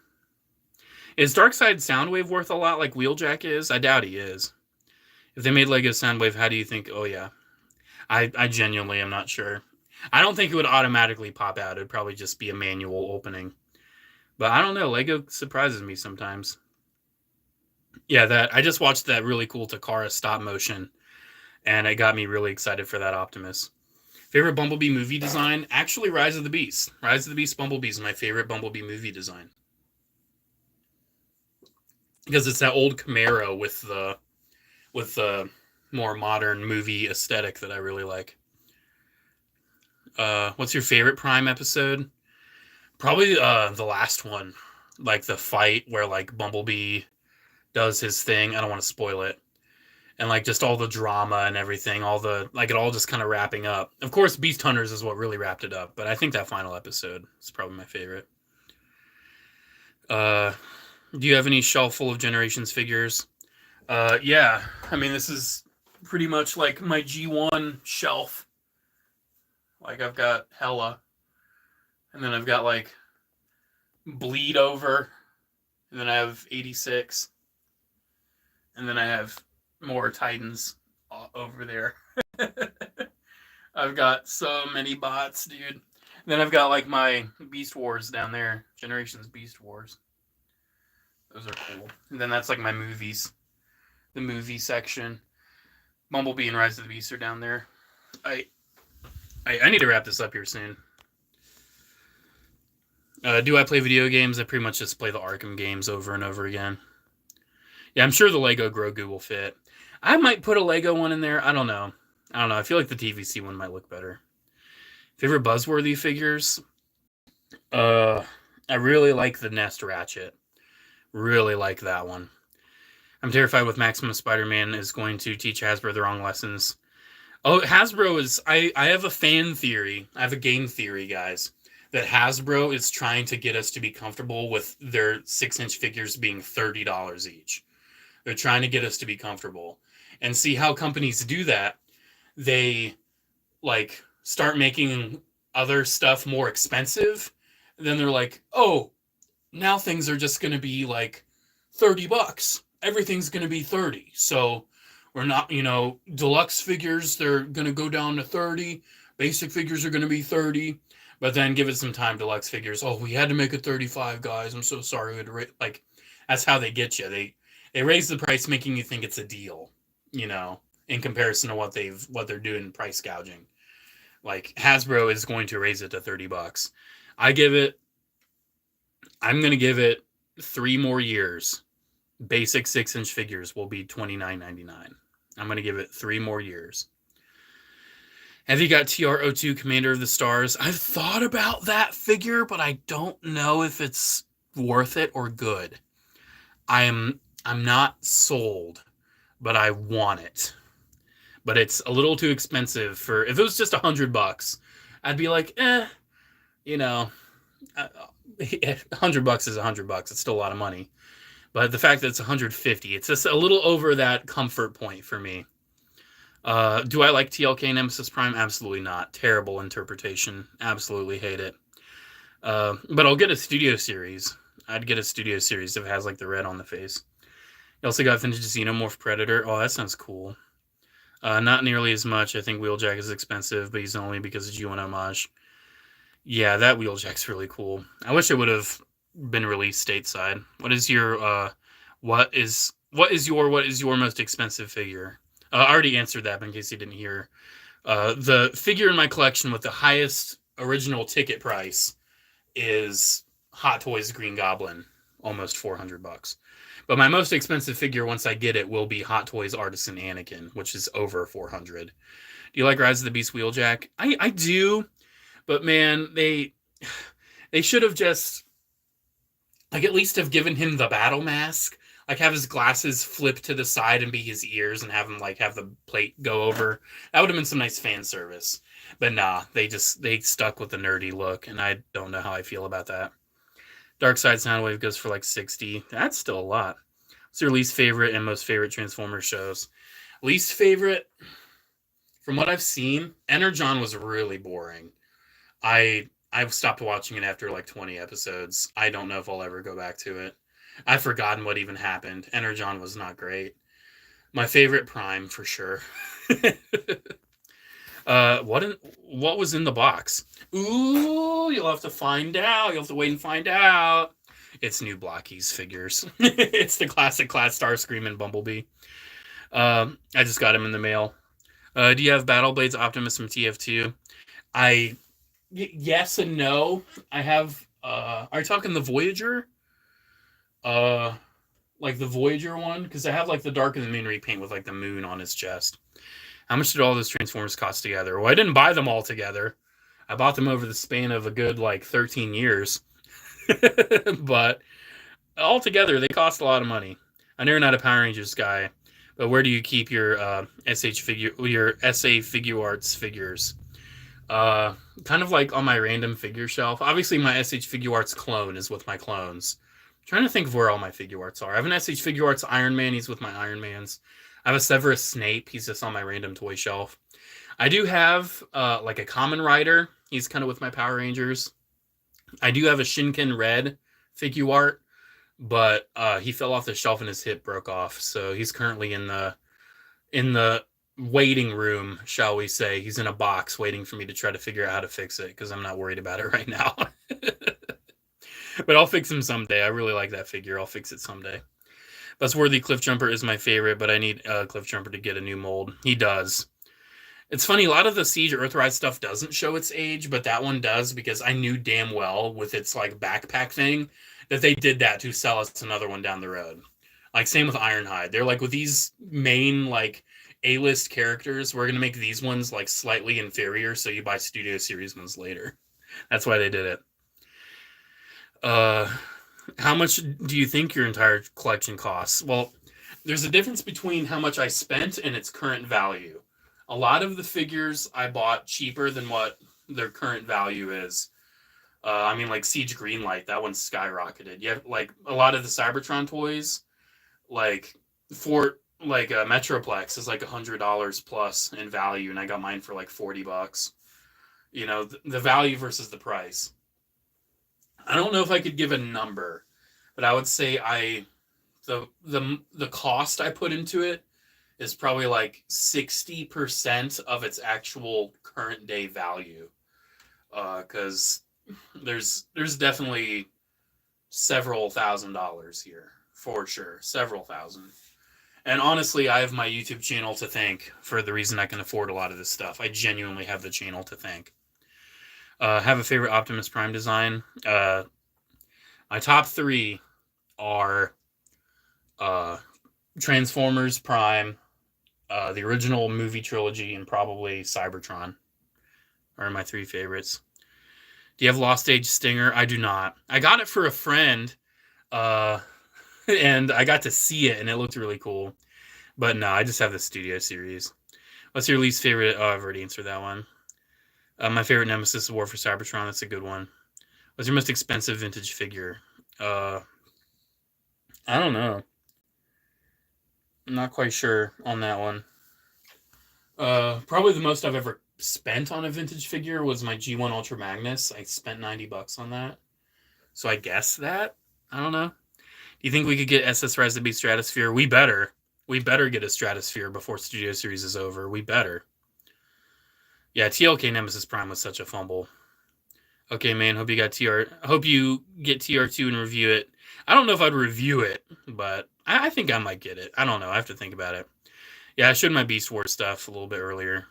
Speaker 1: Is Darkside Soundwave worth a lot like Wheeljack is? I doubt he is. If they made Lego Soundwave, how do you think... Oh, yeah. I genuinely am not sure. I don't think it would automatically pop out. It would probably just be a manual opening. But I don't know. Lego surprises me sometimes. Yeah, I just watched that really cool Takara stop motion. And it got me really excited for that Optimus. Favorite Bumblebee movie design? Actually, Rise of the Beast. Rise of the Beast Bumblebee is my favorite Bumblebee movie design. Because it's that old Camaro with the more modern movie aesthetic that I really like. What's your favorite Prime episode? Probably the last one, like the fight where like Bumblebee does his thing. I don't want to spoil it. And like just all the drama and everything, all the like it all just kind of wrapping up. Of course, Beast Hunters is what really wrapped it up, but I think that final episode is probably my favorite. Do you have any shelf full of Generations figures? Yeah. I mean, this is pretty much like my G1 shelf. Like I've got Hella, and then I've got like Bleed Over, and then I have 86, and then I have more Titans over there. I've got so many bots, dude. And then I've got like my Beast Wars down there, Generations Beast Wars. Those are cool. And then that's like my movies, the movie section. Bumblebee and Rise of the Beast are down there. I need to wrap this up here soon. Do I play video games? I pretty much just play the Arkham games over and over again. Yeah, I'm sure the Lego Grogu will fit. I might put a Lego one in there. I don't know. I feel like the TVC one might look better. Favorite Buzzworthy figures? I really like the Nest Ratchet. Really like that one. I'm terrified with Maximus Spider-Man is going to teach Hasbro the wrong lessons. Oh, Hasbro is... I have a fan theory. I have a game theory, guys. That Hasbro is trying to get us to be comfortable with their 6-inch figures being $30 each. They're trying to get us to be comfortable. And see how companies do that. They, like, start making other stuff more expensive. And then they're like, oh, now things are just going to be, like, $30. Everything's going to be 30. So we're not, deluxe figures, they're going to go down to 30. Basic figures are going to be 30. But then give it some time, deluxe figures. Oh, we had to make it 35, guys. I'm so sorry. Like, that's how they get you. They raise the price, making you think it's a deal, in comparison to what they're doing price gouging. Like, Hasbro is going to raise it to $30. I'm going to give it 3 more years. Basic 6-inch figures will be $29.99. I'm going to give it 3 more years. Have you got TR-02 Commander of the Stars? I've thought about that figure, but I don't know if it's worth it or good. I'm not sold, but I want it. But it's a little too expensive for... If it was just $100, I'd be like, $100 is $100. It's still a lot of money. But the fact that it's $150, it's just a little over that comfort point for me. Do I like TLK Nemesis Prime? Absolutely not. Terrible interpretation. Absolutely hate it. But I'll get a Studio Series. I'd get a Studio Series if it has like the red on the face. You also got Vintage Xenomorph Predator. Oh, that sounds cool. Not nearly as much. I think Wheeljack is expensive, but he's only because of G1 homage. Yeah, that Wheeljack's really cool. I wish it would have been released stateside. What is your what is your most expensive figure? I already answered that, but in case you didn't hear. The figure in my collection with the highest original ticket price is Hot Toys Green Goblin, almost $400. But my most expensive figure, once I get it, will be Hot Toys Artisan Anakin, which is over $400. Do you like Rise of the Beast Wheeljack? I do, but man, they should have just, like, at least have given him the battle mask. Like, have his glasses flip to the side and be his ears and have him, like, have the plate go over. That would have been some nice fan service. But nah, they stuck with the nerdy look, and I don't know how I feel about that. Dark Side Soundwave goes for, like, 60. That's still a lot. What's your least favorite and most favorite Transformers shows? Least favorite, from what I've seen, Energon was really boring. I've stopped watching it after, like, 20 episodes. I don't know if I'll ever go back to it. I've forgotten what even happened. Energon was not great. My favorite Prime, for sure. What was in the box? Ooh, you'll have to find out. You'll have to wait and find out. It's new Blockies figures. It's the classic class Starscream and Bumblebee. I just got him in the mail. Do you have Battle Blades Optimus from TF2? Yes and no. I have... are you talking the Voyager? Like the Voyager one, because I have like the Dark of the Moon repaint with like the moon on his chest. How much did all those Transformers cost together? Well, I didn't buy them all together. I bought them over the span of a good like 13 years. But altogether, they cost a lot of money. I know you're not a Power Rangers guy, but where do you keep your your SA Figure Arts figures? Uh, Kind of like on my random figure shelf. Obviously, my SH Figure Arts clone is with my clones. I'm trying to think of where all my figure arts are. I have an SH Figure Arts Iron Man. He's with my Iron Mans. I have a Severus Snape. He's just on my random toy shelf. I do have like a Common Rider. He's kind of with my Power Rangers. I do have a Shinken Red figure art, but he fell off the shelf and his hip broke off. So he's currently in the waiting room, shall we say. He's in a box waiting for me to try to figure out how to fix it because I'm not worried about it right now. But I'll fix him someday. I really like that figure. I'll fix it someday. Buzzworthy Cliff Jumper is my favorite, but I need Cliff Jumper to get a new mold. He does. It's funny, a lot of the Siege Earthrise stuff doesn't show its age, but that one does because I knew damn well with its like backpack thing that they did that to sell us another one down the road. Like same with Ironhide. They're like with these main like A-list characters, we're gonna make these ones like slightly inferior, so you buy Studio Series ones later. That's why they did it. How much do you think your entire collection costs? Well, there's a difference between how much I spent and its current value. A lot of the figures I bought cheaper than what their current value is. I mean, like Siege Greenlight, that one skyrocketed. You have like a lot of the Cybertron toys, like for like a Metroplex is like $100 plus in value, and I got mine for like $40. You know, the value versus the price. I don't know if I could give a number, but I would say the cost I put into it is probably like 60% of its actual current day value. Because there's definitely several $1,000s here for sure, several thousand. And honestly, I have my YouTube channel to thank for the reason I can afford a lot of this stuff. I genuinely have the channel to thank. Have a favorite Optimus Prime design. My top three are Transformers Prime, the original movie trilogy, and probably Cybertron are my three favorites. Do you have Lost Age Stinger? I do not. I got it for a friend, and I got to see it, and it looked really cool. But no, I just have the Studio Series. What's your least favorite? Oh, I've already answered that one. My favorite Nemesis is War for Cybertron. That's a good one. What's your most expensive vintage figure? I don't know. I'm not quite sure on that one. Probably the most I've ever spent on a vintage figure was my G1 Ultra Magnus. I spent $90 on that. So I guess that. I don't know. Do you think we could get SS Rise to be Stratosphere? We better. We better get a Stratosphere before Studio Series is over. We better. Yeah, TLK Nemesis Prime was such a fumble. Okay, man. Hope you got TR. Hope you get TR2 and review it. I don't know if I'd review it, but I think I might get it. I don't know. I have to think about it. Yeah, I showed my Beast Wars stuff a little bit earlier.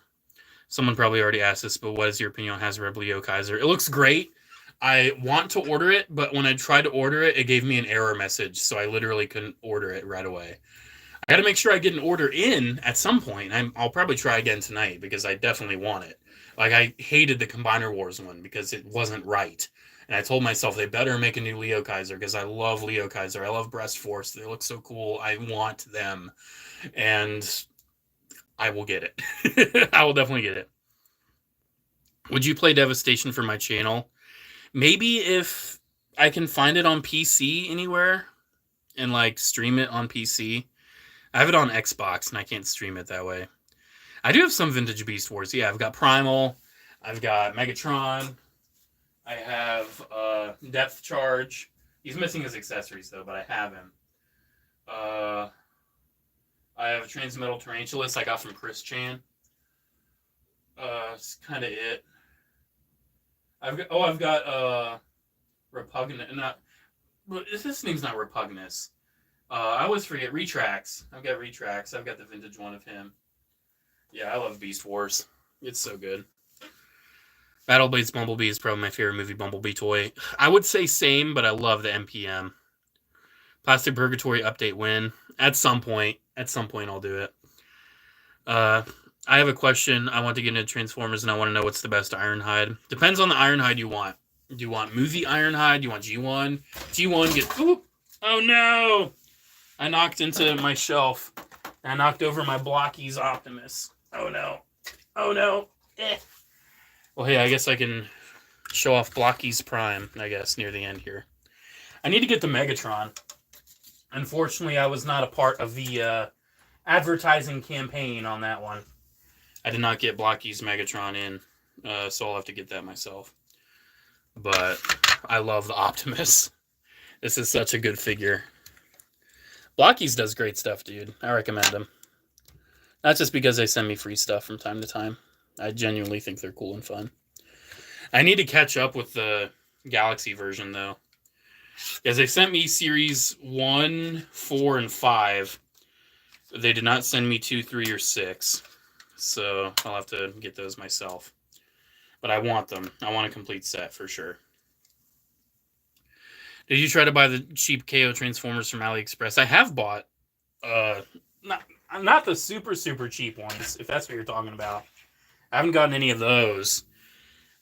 Speaker 1: Someone probably already asked this, but what is your opinion on Hasbro Leo Kaiser? It looks great. I want to order it, but when I tried to order it, it gave me an error message, so I literally couldn't order it right away. I got to make sure I get an order in at some point. I'll probably try again tonight because I definitely want it. Like, I hated the Combiner Wars one because it wasn't right. And I told myself they better make a new Leo Kaiser because I love Leo Kaiser. I love Breast Force. They look so cool. I want them. And I will get it. I will definitely get it. Would you play Devastation for my channel? Maybe if I can find it on PC anywhere and like stream it on PC. I have it on Xbox and I can't stream it that way. I do have some vintage Beast Wars. Yeah, I've got Primal. I've got Megatron. I have Depth Charge. He's missing his accessories though, but I have him. I have a Transmetal Tarantulas I got from Chris Chan. That's kind of it. I've got Repugnant. Not, this name's not Repugnus. I always forget Retrax. I've got Retrax. I've got the vintage one of him. Yeah, I love Beast Wars. It's so good. Battle Blades Bumblebee is probably my favorite movie Bumblebee toy. I would say same, but I love the MPM. Plastic Purgatory update when? At some point. At some point I'll do it. I have a question. I want to get into Transformers and I want to know what's the best Ironhide. Depends on the Ironhide you want. Do you want movie Ironhide? Do you want G1? G1 get... Ooh, oh no! I knocked into my shelf. I knocked over my Blockies Optimus. Oh no. Oh no. Eh. Well, hey, I guess I can show off Blockies Prime, I guess, near the end here. I need to get the Megatron. Unfortunately, I was not a part of the advertising campaign on that one. I did not get Blockies Megatron in, so I'll have to get that myself. But I love the Optimus. This is such a good figure. Blockies does great stuff, dude. I recommend them. Not just because they send me free stuff from time to time. I genuinely think they're cool and fun. I need to catch up with the Galaxy version, though. Because they sent me Series 1, 4, and 5. They did not send me 2, 3, or 6. So I'll have to get those myself. But I want them. I want a complete set for sure. Did you try to buy the cheap KO Transformers from AliExpress? I have bought, not the super, super cheap ones, if that's what you're talking about. I haven't gotten any of those.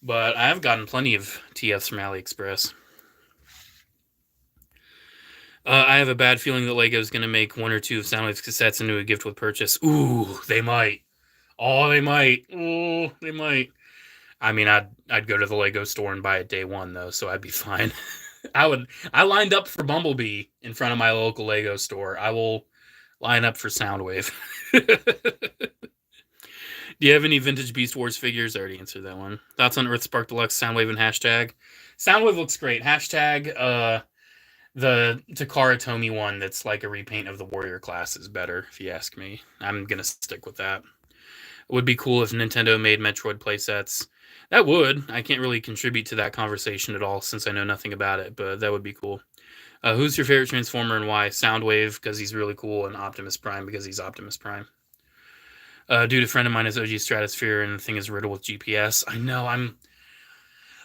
Speaker 1: But I have gotten plenty of TFs from AliExpress. I have a bad feeling that Lego's going to make 1 or 2 of Soundwave's cassettes into a gift with purchase. Ooh, they might. Oh, they might. Oh, they might. I mean, I'd go to the Lego store and buy it day one, though, so I'd be fine. I lined up for Bumblebee in front of my local Lego store. I will line up for Soundwave. Do you have any vintage Beast Wars figures? I already answered that one. Thoughts on Earthspark Deluxe, Soundwave, and Hashtag? Soundwave looks great. Hashtag, the Takara Tomy one that's like a repaint of the Warrior class is better, if you ask me. I'm going to stick with that. It would be cool if Nintendo made Metroid playsets. That would. I can't really contribute to that conversation at all since I know nothing about it, but that would be cool. Who's your favorite Transformer and why? Soundwave, because he's really cool, and Optimus Prime, because he's Optimus Prime. Dude, a friend of mine is OG Stratosphere, and the thing is riddled with GPS. I know, I'm...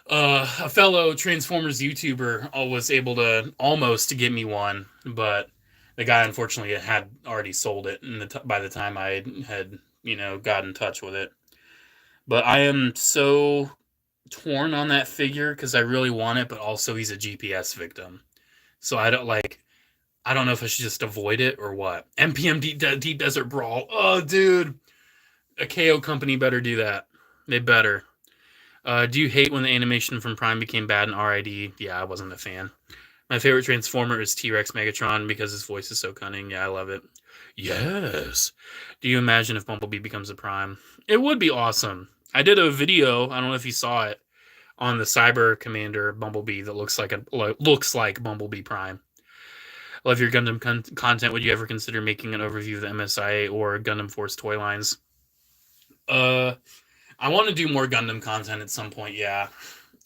Speaker 1: a fellow Transformers YouTuber was able to almost get me one, but the guy unfortunately had already sold it by the time I had, got in touch with it. But I am so torn on that figure because I really want it, but also he's a GPS victim. So I don't know if I should just avoid it or what. MPM Deep Desert Brawl. Oh, dude. A KO company better do that. They better. Do you hate when the animation from Prime became bad in RID? Yeah, I wasn't a fan. My favorite Transformer is T-Rex Megatron because his voice is so cunning. Yeah, I love it. Yes. Do you imagine if Bumblebee becomes a Prime? It would be awesome. I did a video, I don't know if you saw it, on the Cyber Commander Bumblebee that looks like Bumblebee Prime. I love your Gundam content. Would you ever consider making an overview of the MSIA or Gundam Force toy lines? I want to do more Gundam content at some point, yeah.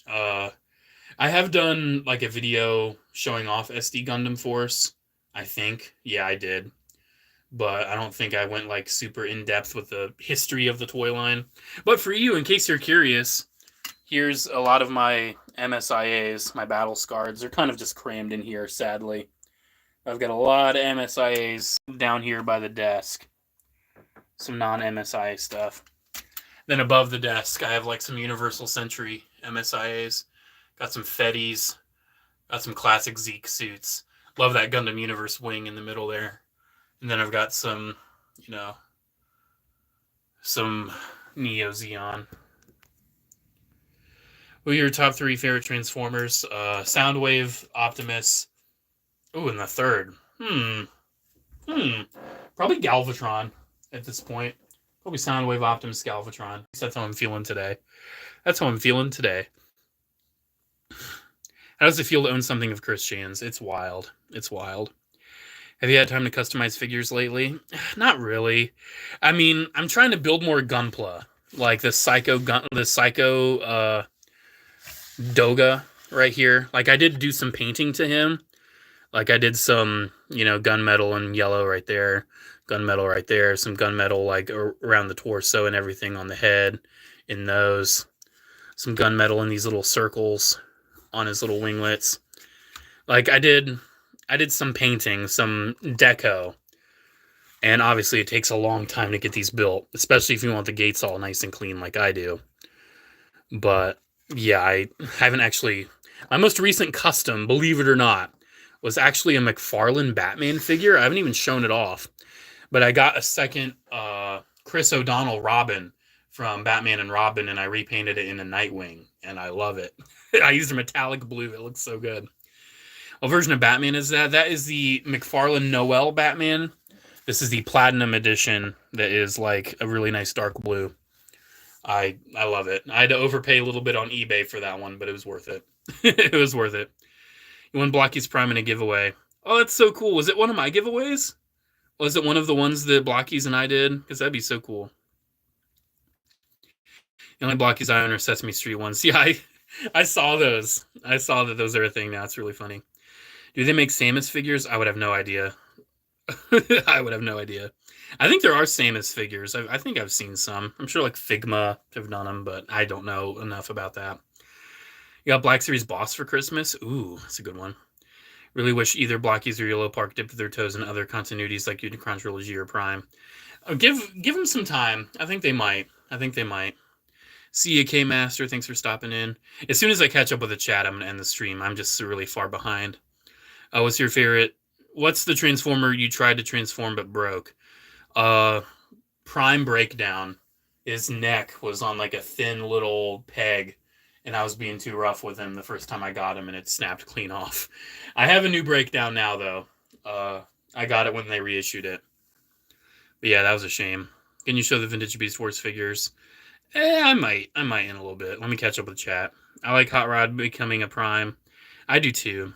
Speaker 1: I have done like a video showing off SD Gundam Force, I think. Yeah, I did. But I don't think I went like super in-depth with the history of the toy line. But for you, in case you're curious, here's a lot of my MSIAs, my battle scards. They're kind of just crammed in here, sadly. I've got a lot of MSIAs down here by the desk. Some non-MSIA stuff. Then above the desk, I have like some Universal Century MSIAs. Got some Fetties. Got some classic Zeke suits. Love that Gundam Universe wing in the middle there. And then I've got some, some Neo Zeon. Who are your top 3 favorite Transformers? Soundwave, Optimus. Ooh, and the third. Probably Galvatron at this point. Probably Soundwave, Optimus, Galvatron. That's how I'm feeling today. How does it feel to own something of Chris Chan's? It's wild. Have you had time to customize figures lately? Not really. I mean, I'm trying to build more Gunpla. Like the Psycho Doga right here. Like I did do some painting to him. Like I did some, gunmetal and yellow right there. Gunmetal right there. Some gunmetal like around the torso and everything on the head in those. Some gunmetal in these little circles on his little winglets. Like I did some painting, some deco. And obviously it takes a long time to get these built, especially if you want the gates all nice and clean like I do. But Yeah, I haven't actually. My most recent custom, believe it or not, was actually a McFarlane Batman figure. I haven't even shown it off, but I got a second Chris O'Donnell Robin from Batman and Robin, and I repainted it in a Nightwing, and I love it. I used a metallic blue. It looks so good. What version of Batman is that? That is the McFarlane Noel Batman. This is the Platinum Edition that is like a really nice dark blue. I love it. I had to overpay a little bit on eBay for that one, but it was worth it. It was worth it. You won Blocky's Prime in a giveaway. Oh, that's so cool. Was it one of my giveaways? Was it one of the ones that Blockies and I did? Because that'd be so cool. The only Blockies I own are Sesame Street ones. Yeah, I saw those. I saw that those are a thing now. It's really funny. Do they make Samus figures? I would have no idea. I would have no idea. I think there are Samus figures. I think I've seen some. I'm sure like Figma have done them, but I don't know enough about that. You got Black Series Boss for Christmas? Ooh, that's a good one. Really wish either Blockies or Yellow Park dipped their toes in other continuities like Unicron Trilogy or Prime. Give them some time. I think they might. See you, K Master. Thanks for stopping in. As soon as I catch up with the chat, I'm gonna end the stream. I'm just really far behind. What's your favorite? What's the Transformer you tried to transform but broke? Prime Breakdown. His neck was on like a thin little peg, and I was being too rough with him the first time I got him, and it snapped clean off. I have a new Breakdown now, though. I got it when they reissued it. But yeah, that was a shame. Can you show the Vintage Beast Wars figures? I might in a little bit. Let me catch up with chat. I like Hot Rod becoming a Prime. I do too.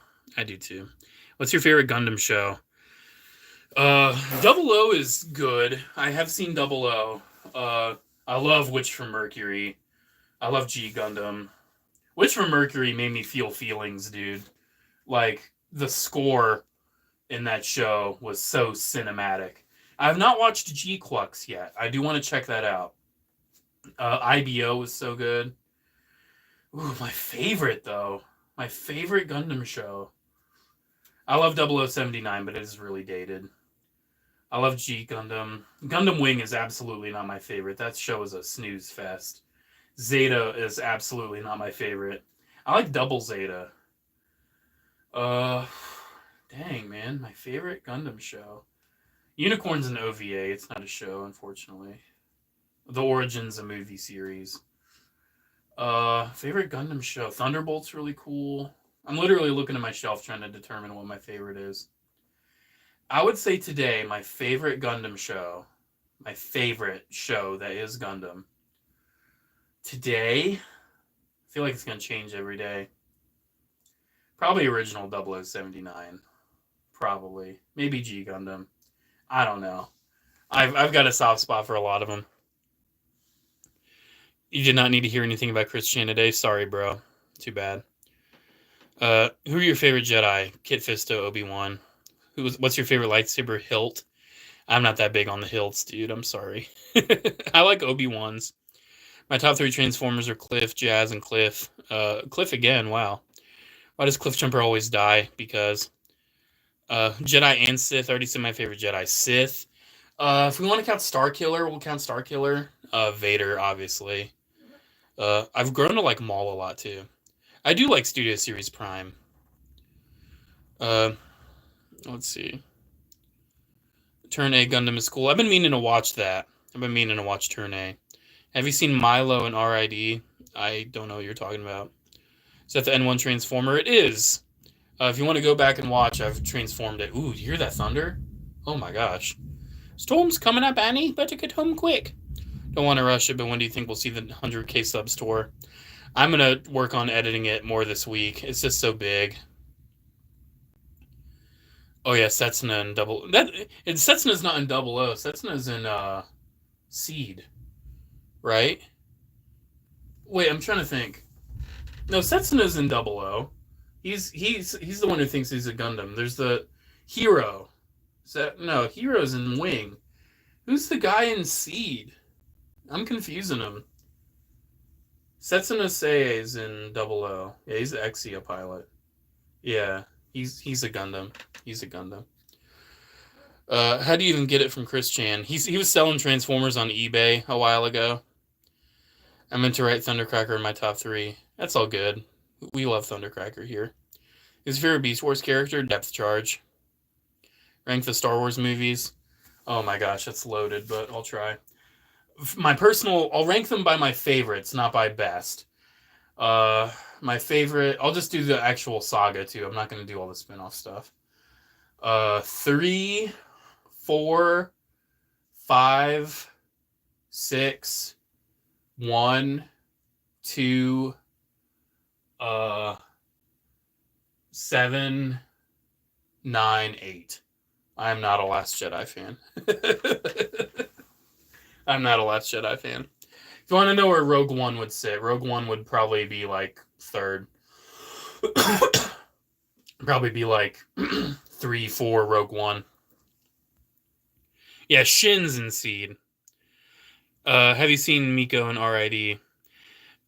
Speaker 1: What's your favorite Gundam show? Double O is good. I have seen Double O. I love Witch from Mercury. I love G Gundam. Witch from Mercury made me feel feelings, dude. Like, the score in that show was so cinematic. I have not watched G Clux yet. I do want to check that out. IBO was so good. Ooh, my favorite, though. My favorite Gundam show. I love 0079, but it is really dated. I love G Gundam. Gundam Wing is absolutely not my favorite. That show is a snooze fest. Zeta is absolutely not my favorite. I like Double Zeta. Dang, man. My favorite Gundam show. Unicorn's an OVA. It's not a show, unfortunately. The Origin's a movie series. Favorite Gundam show. Thunderbolt's really cool. I'm literally looking at my shelf trying to determine what my favorite is. I would say today, my favorite Gundam show, my favorite show that is Gundam, today, I feel like it's going to change every day. Probably original 0079. Probably. Maybe G Gundam. I don't know. I've got a soft spot for a lot of them. You did not need to hear anything about Chris Chan today. Sorry, bro. Too bad. Who are your favorite Jedi? Kit Fisto, Obi-Wan. What's your favorite lightsaber hilt? I'm not that big on the hilts, dude. I'm sorry. I like Obi-Wan's. My top 3 Transformers are Cliff, Jazz, and Cliff. Cliff again, wow. Why does Cliffjumper always die? Because Jedi and Sith. I already said my favorite Jedi. Sith. If we want to count Starkiller, we'll count Starkiller. Vader, obviously. I've grown to like Maul a lot, too. I do like Studio Series Prime. Let's see. Turn A Gundam is cool. I've been meaning to watch that. I've been meaning to watch Turn A. Have you seen Milo and RID? I don't know what you're talking about. Is that the N1 Transformer? It is. If you want to go back and watch, I've transformed it. Ooh, you hear that thunder? Oh my gosh. Storm's coming up, Annie. Better get home quick. Don't want to rush it, but when do you think we'll see the 100K subs tour? I'm going to work on editing it more this week. It's just so big. Oh yeah, Setsuna and Setsuna's not in 00. Setsuna's in Seed. Right? Wait, I'm trying to think. No, Setsuna's in 00. He's the one who thinks he's a Gundam. There's the Hero. No, Hero's in Wing. Who's the guy in Seed? I'm confusing him. Setsuna Seiei is in 00. Yeah, he's the Exia pilot. Yeah, he's a Gundam. He's a Gundam. How do you even get it from Chris Chan? He was selling Transformers on eBay a while ago. I meant to write Thundercracker in my top 3. That's all good. We love Thundercracker here. His favorite Beast Wars character, Depth Charge. Rank the Star Wars movies. Oh my gosh, that's loaded, but I'll try. I'll rank them by my favorites, not by best. My favorite, I'll just do the actual saga too. I'm not going to do all the spin-off stuff. 3, 4, 5, 6, 1, 2, 7, 9, 8. I'm not a Last Jedi fan. I'm not a Last Jedi fan. If you want to know where Rogue One would sit, Rogue One would probably be like 3rd. Probably be like 3, 4 Rogue One. Yeah, Shin's in Seed. Have you seen Miko in RID?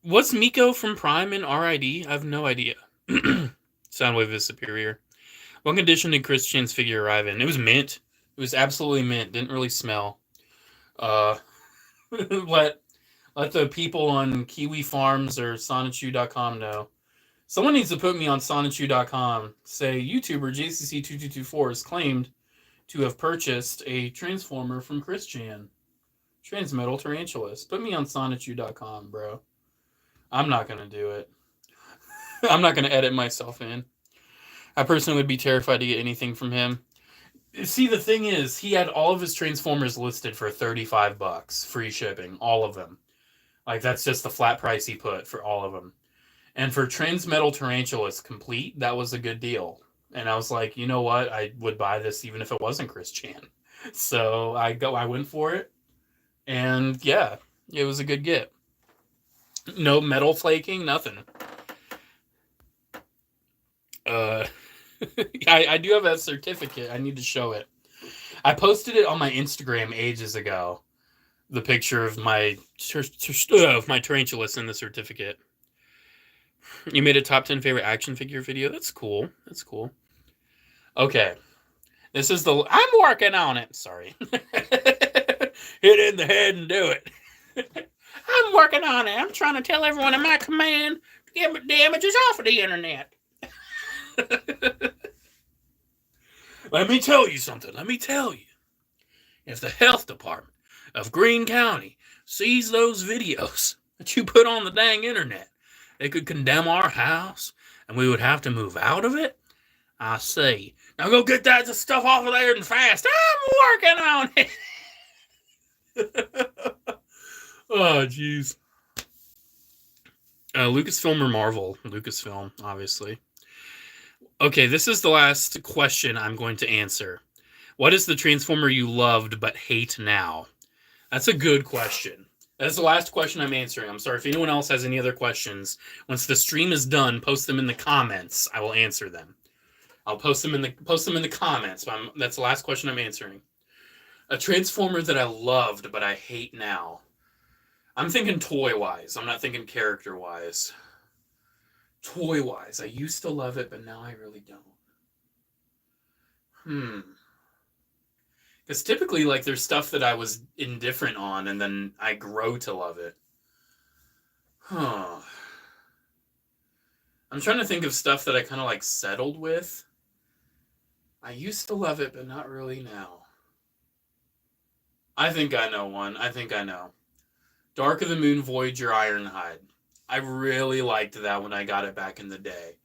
Speaker 1: What's Miko from Prime in RID? I have no idea. Soundwave is superior. What condition did Chris Chan's figure arrive in? It was mint. It was absolutely mint. Didn't really smell. Let the people on Kiwi Farms or Sonichu.com know. Someone needs to put me on Sonichu.com. Say YouTuber JCC2224 is claimed to have purchased a transformer from Chris Chan. Transmetal Tarantulas. Put me on Sonichu.com, bro. I'm not going to do it. I'm not going to edit myself in. I personally would be terrified to get anything from him. See, the thing is, he had all of his Transformers listed for $35, free shipping, all of them. Like, that's just the flat price he put for all of them. And for Transmetal Tarantulas complete, that was a good deal. And I was like, you know what? I would buy this even if it wasn't Chris Chan. So I went for it. And yeah, it was a good get. No metal flaking, nothing. I do have that certificate. I need to show it. I posted it on my Instagram ages ago. The picture of my Tarantulas in the certificate. You made a top 10 favorite action figure video. That's cool. That's cool. Okay. This is I'm working on it. Sorry. Hit it in the head and do it. I'm working on it. I'm trying to tell everyone in my command to get the images off of the internet. Let me tell you something. Let me tell you. If the health department of Greene County sees those videos that you put on the dang internet, they could condemn our house and we would have to move out of it. I say, now go get that stuff off of there and fast. I'm working on it. Oh, jeez. Lucasfilm or Marvel? Lucasfilm, obviously. Okay, this is the last question I'm going to answer. What is the Transformer you loved but hate now? That's a good question. That's the last question I'm answering. I'm sorry if anyone else has any other questions. Once the stream is done, post them in the comments. I will answer them. I'll post them in the comments. But that's the last question I'm answering. A Transformer that I loved but I hate now. I'm thinking toy-wise. I'm not thinking character-wise. Toy-wise, I used to love it, but now I really don't. Because typically, like, there's stuff that I was indifferent on, and then I grow to love it. I'm trying to think of stuff that I kind of, like, settled with. I used to love it, but not really now. I think I know one. I think I know. Dark of the Moon Voyager Ironhide. I really liked that when I got it back in the day.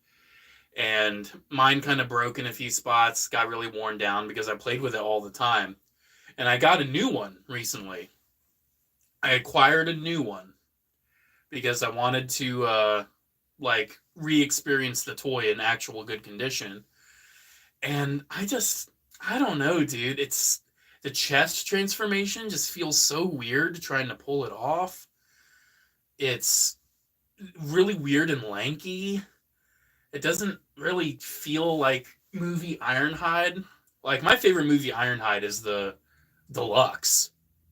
Speaker 1: And mine kind of broke in a few spots, got really worn down because I played with it all the time. And I got a new one recently. I acquired a new one because I wanted to re-experience the toy in actual good condition. And I don't know, dude. It's the chest transformation just feels so weird trying to pull it off. It's really weird and lanky. It doesn't really feel like movie Ironhide. Like, my favorite movie Ironhide is the Deluxe.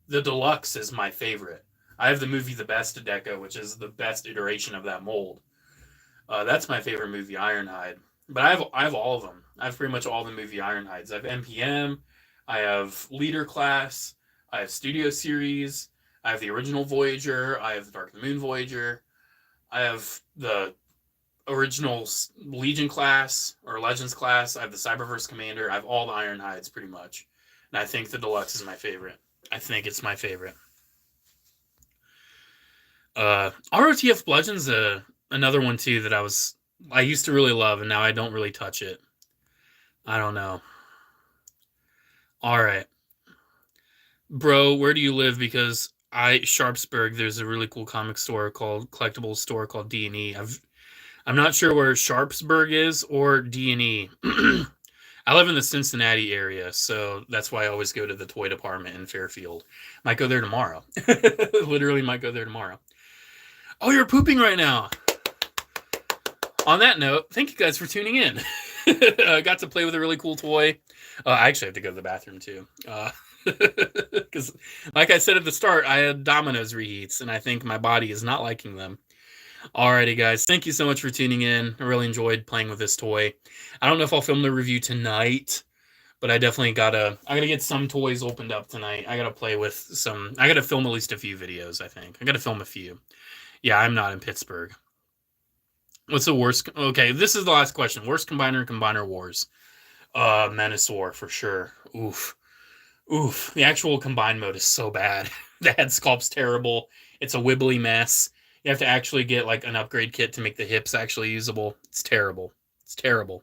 Speaker 1: The Deluxe is my favorite. I have the movie The Best Deco, which is the best iteration of that mold. That's my favorite movie Ironhide. But I have all of them. I have pretty much all the movie Ironhides. I have MPM. I have Leader Class. I have Studio Series. I have the original Voyager. I have the Dark of the Moon Voyager. I have the original Legion class or Legends class. I have the Cyberverse Commander. I have all the Ironhides pretty much. And I think the Deluxe is my favorite. I think it's my favorite. ROTF Bludgeon's another one too that I used to really love, and now I don't really touch it. I don't know. All right, bro, where do you live? Because Sharpsburg, there's a really cool comic store collectibles store called D&E. I'm not sure where Sharpsburg is or D&E. I live in the Cincinnati area, so that's why I always go to the toy department in Fairfield. Might go there tomorrow. Literally might go there tomorrow. Oh, you're pooping right now. On that note, thank you guys for tuning in. I got to play with a really cool toy. I actually have to go to the bathroom too. Because, like I said at the start, I had Domino's reheats, and I think my body is not liking them. Alrighty, guys. Thank you so much for tuning in. I really enjoyed playing with this toy. I don't know if I'll film the review tonight, but I definitely I gotta get some toys opened up tonight. I gotta play with some. I gotta film at least a few videos, I think. I gotta film a few. Yeah, I'm not in Pittsburgh. What's the worst? Okay, this is the last question. Worst combiner and combiner wars. Menasor for sure. Oof. Oof. The actual combine mode is so bad. The head sculpt's terrible. It's a wibbly mess. You have to actually get like an upgrade kit to make the hips actually usable. It's terrible. It's terrible.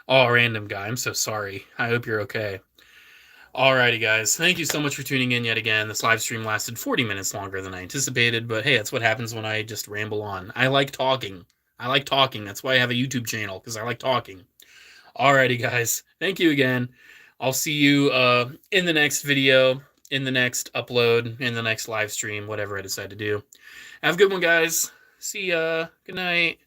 Speaker 1: Oh, random guy. I'm so sorry. I hope you're okay. Alrighty, guys. Thank you so much for tuning in yet again. This live stream lasted 40 minutes longer than I anticipated, but hey, that's what happens when I just ramble on. I like talking. I like talking. That's why I have a YouTube channel, because I like talking. Alrighty, guys. Thank you again. I'll see you in the next video, in the next upload, in the next live stream, whatever I decide to do. Have a good one, guys. See ya. Good night.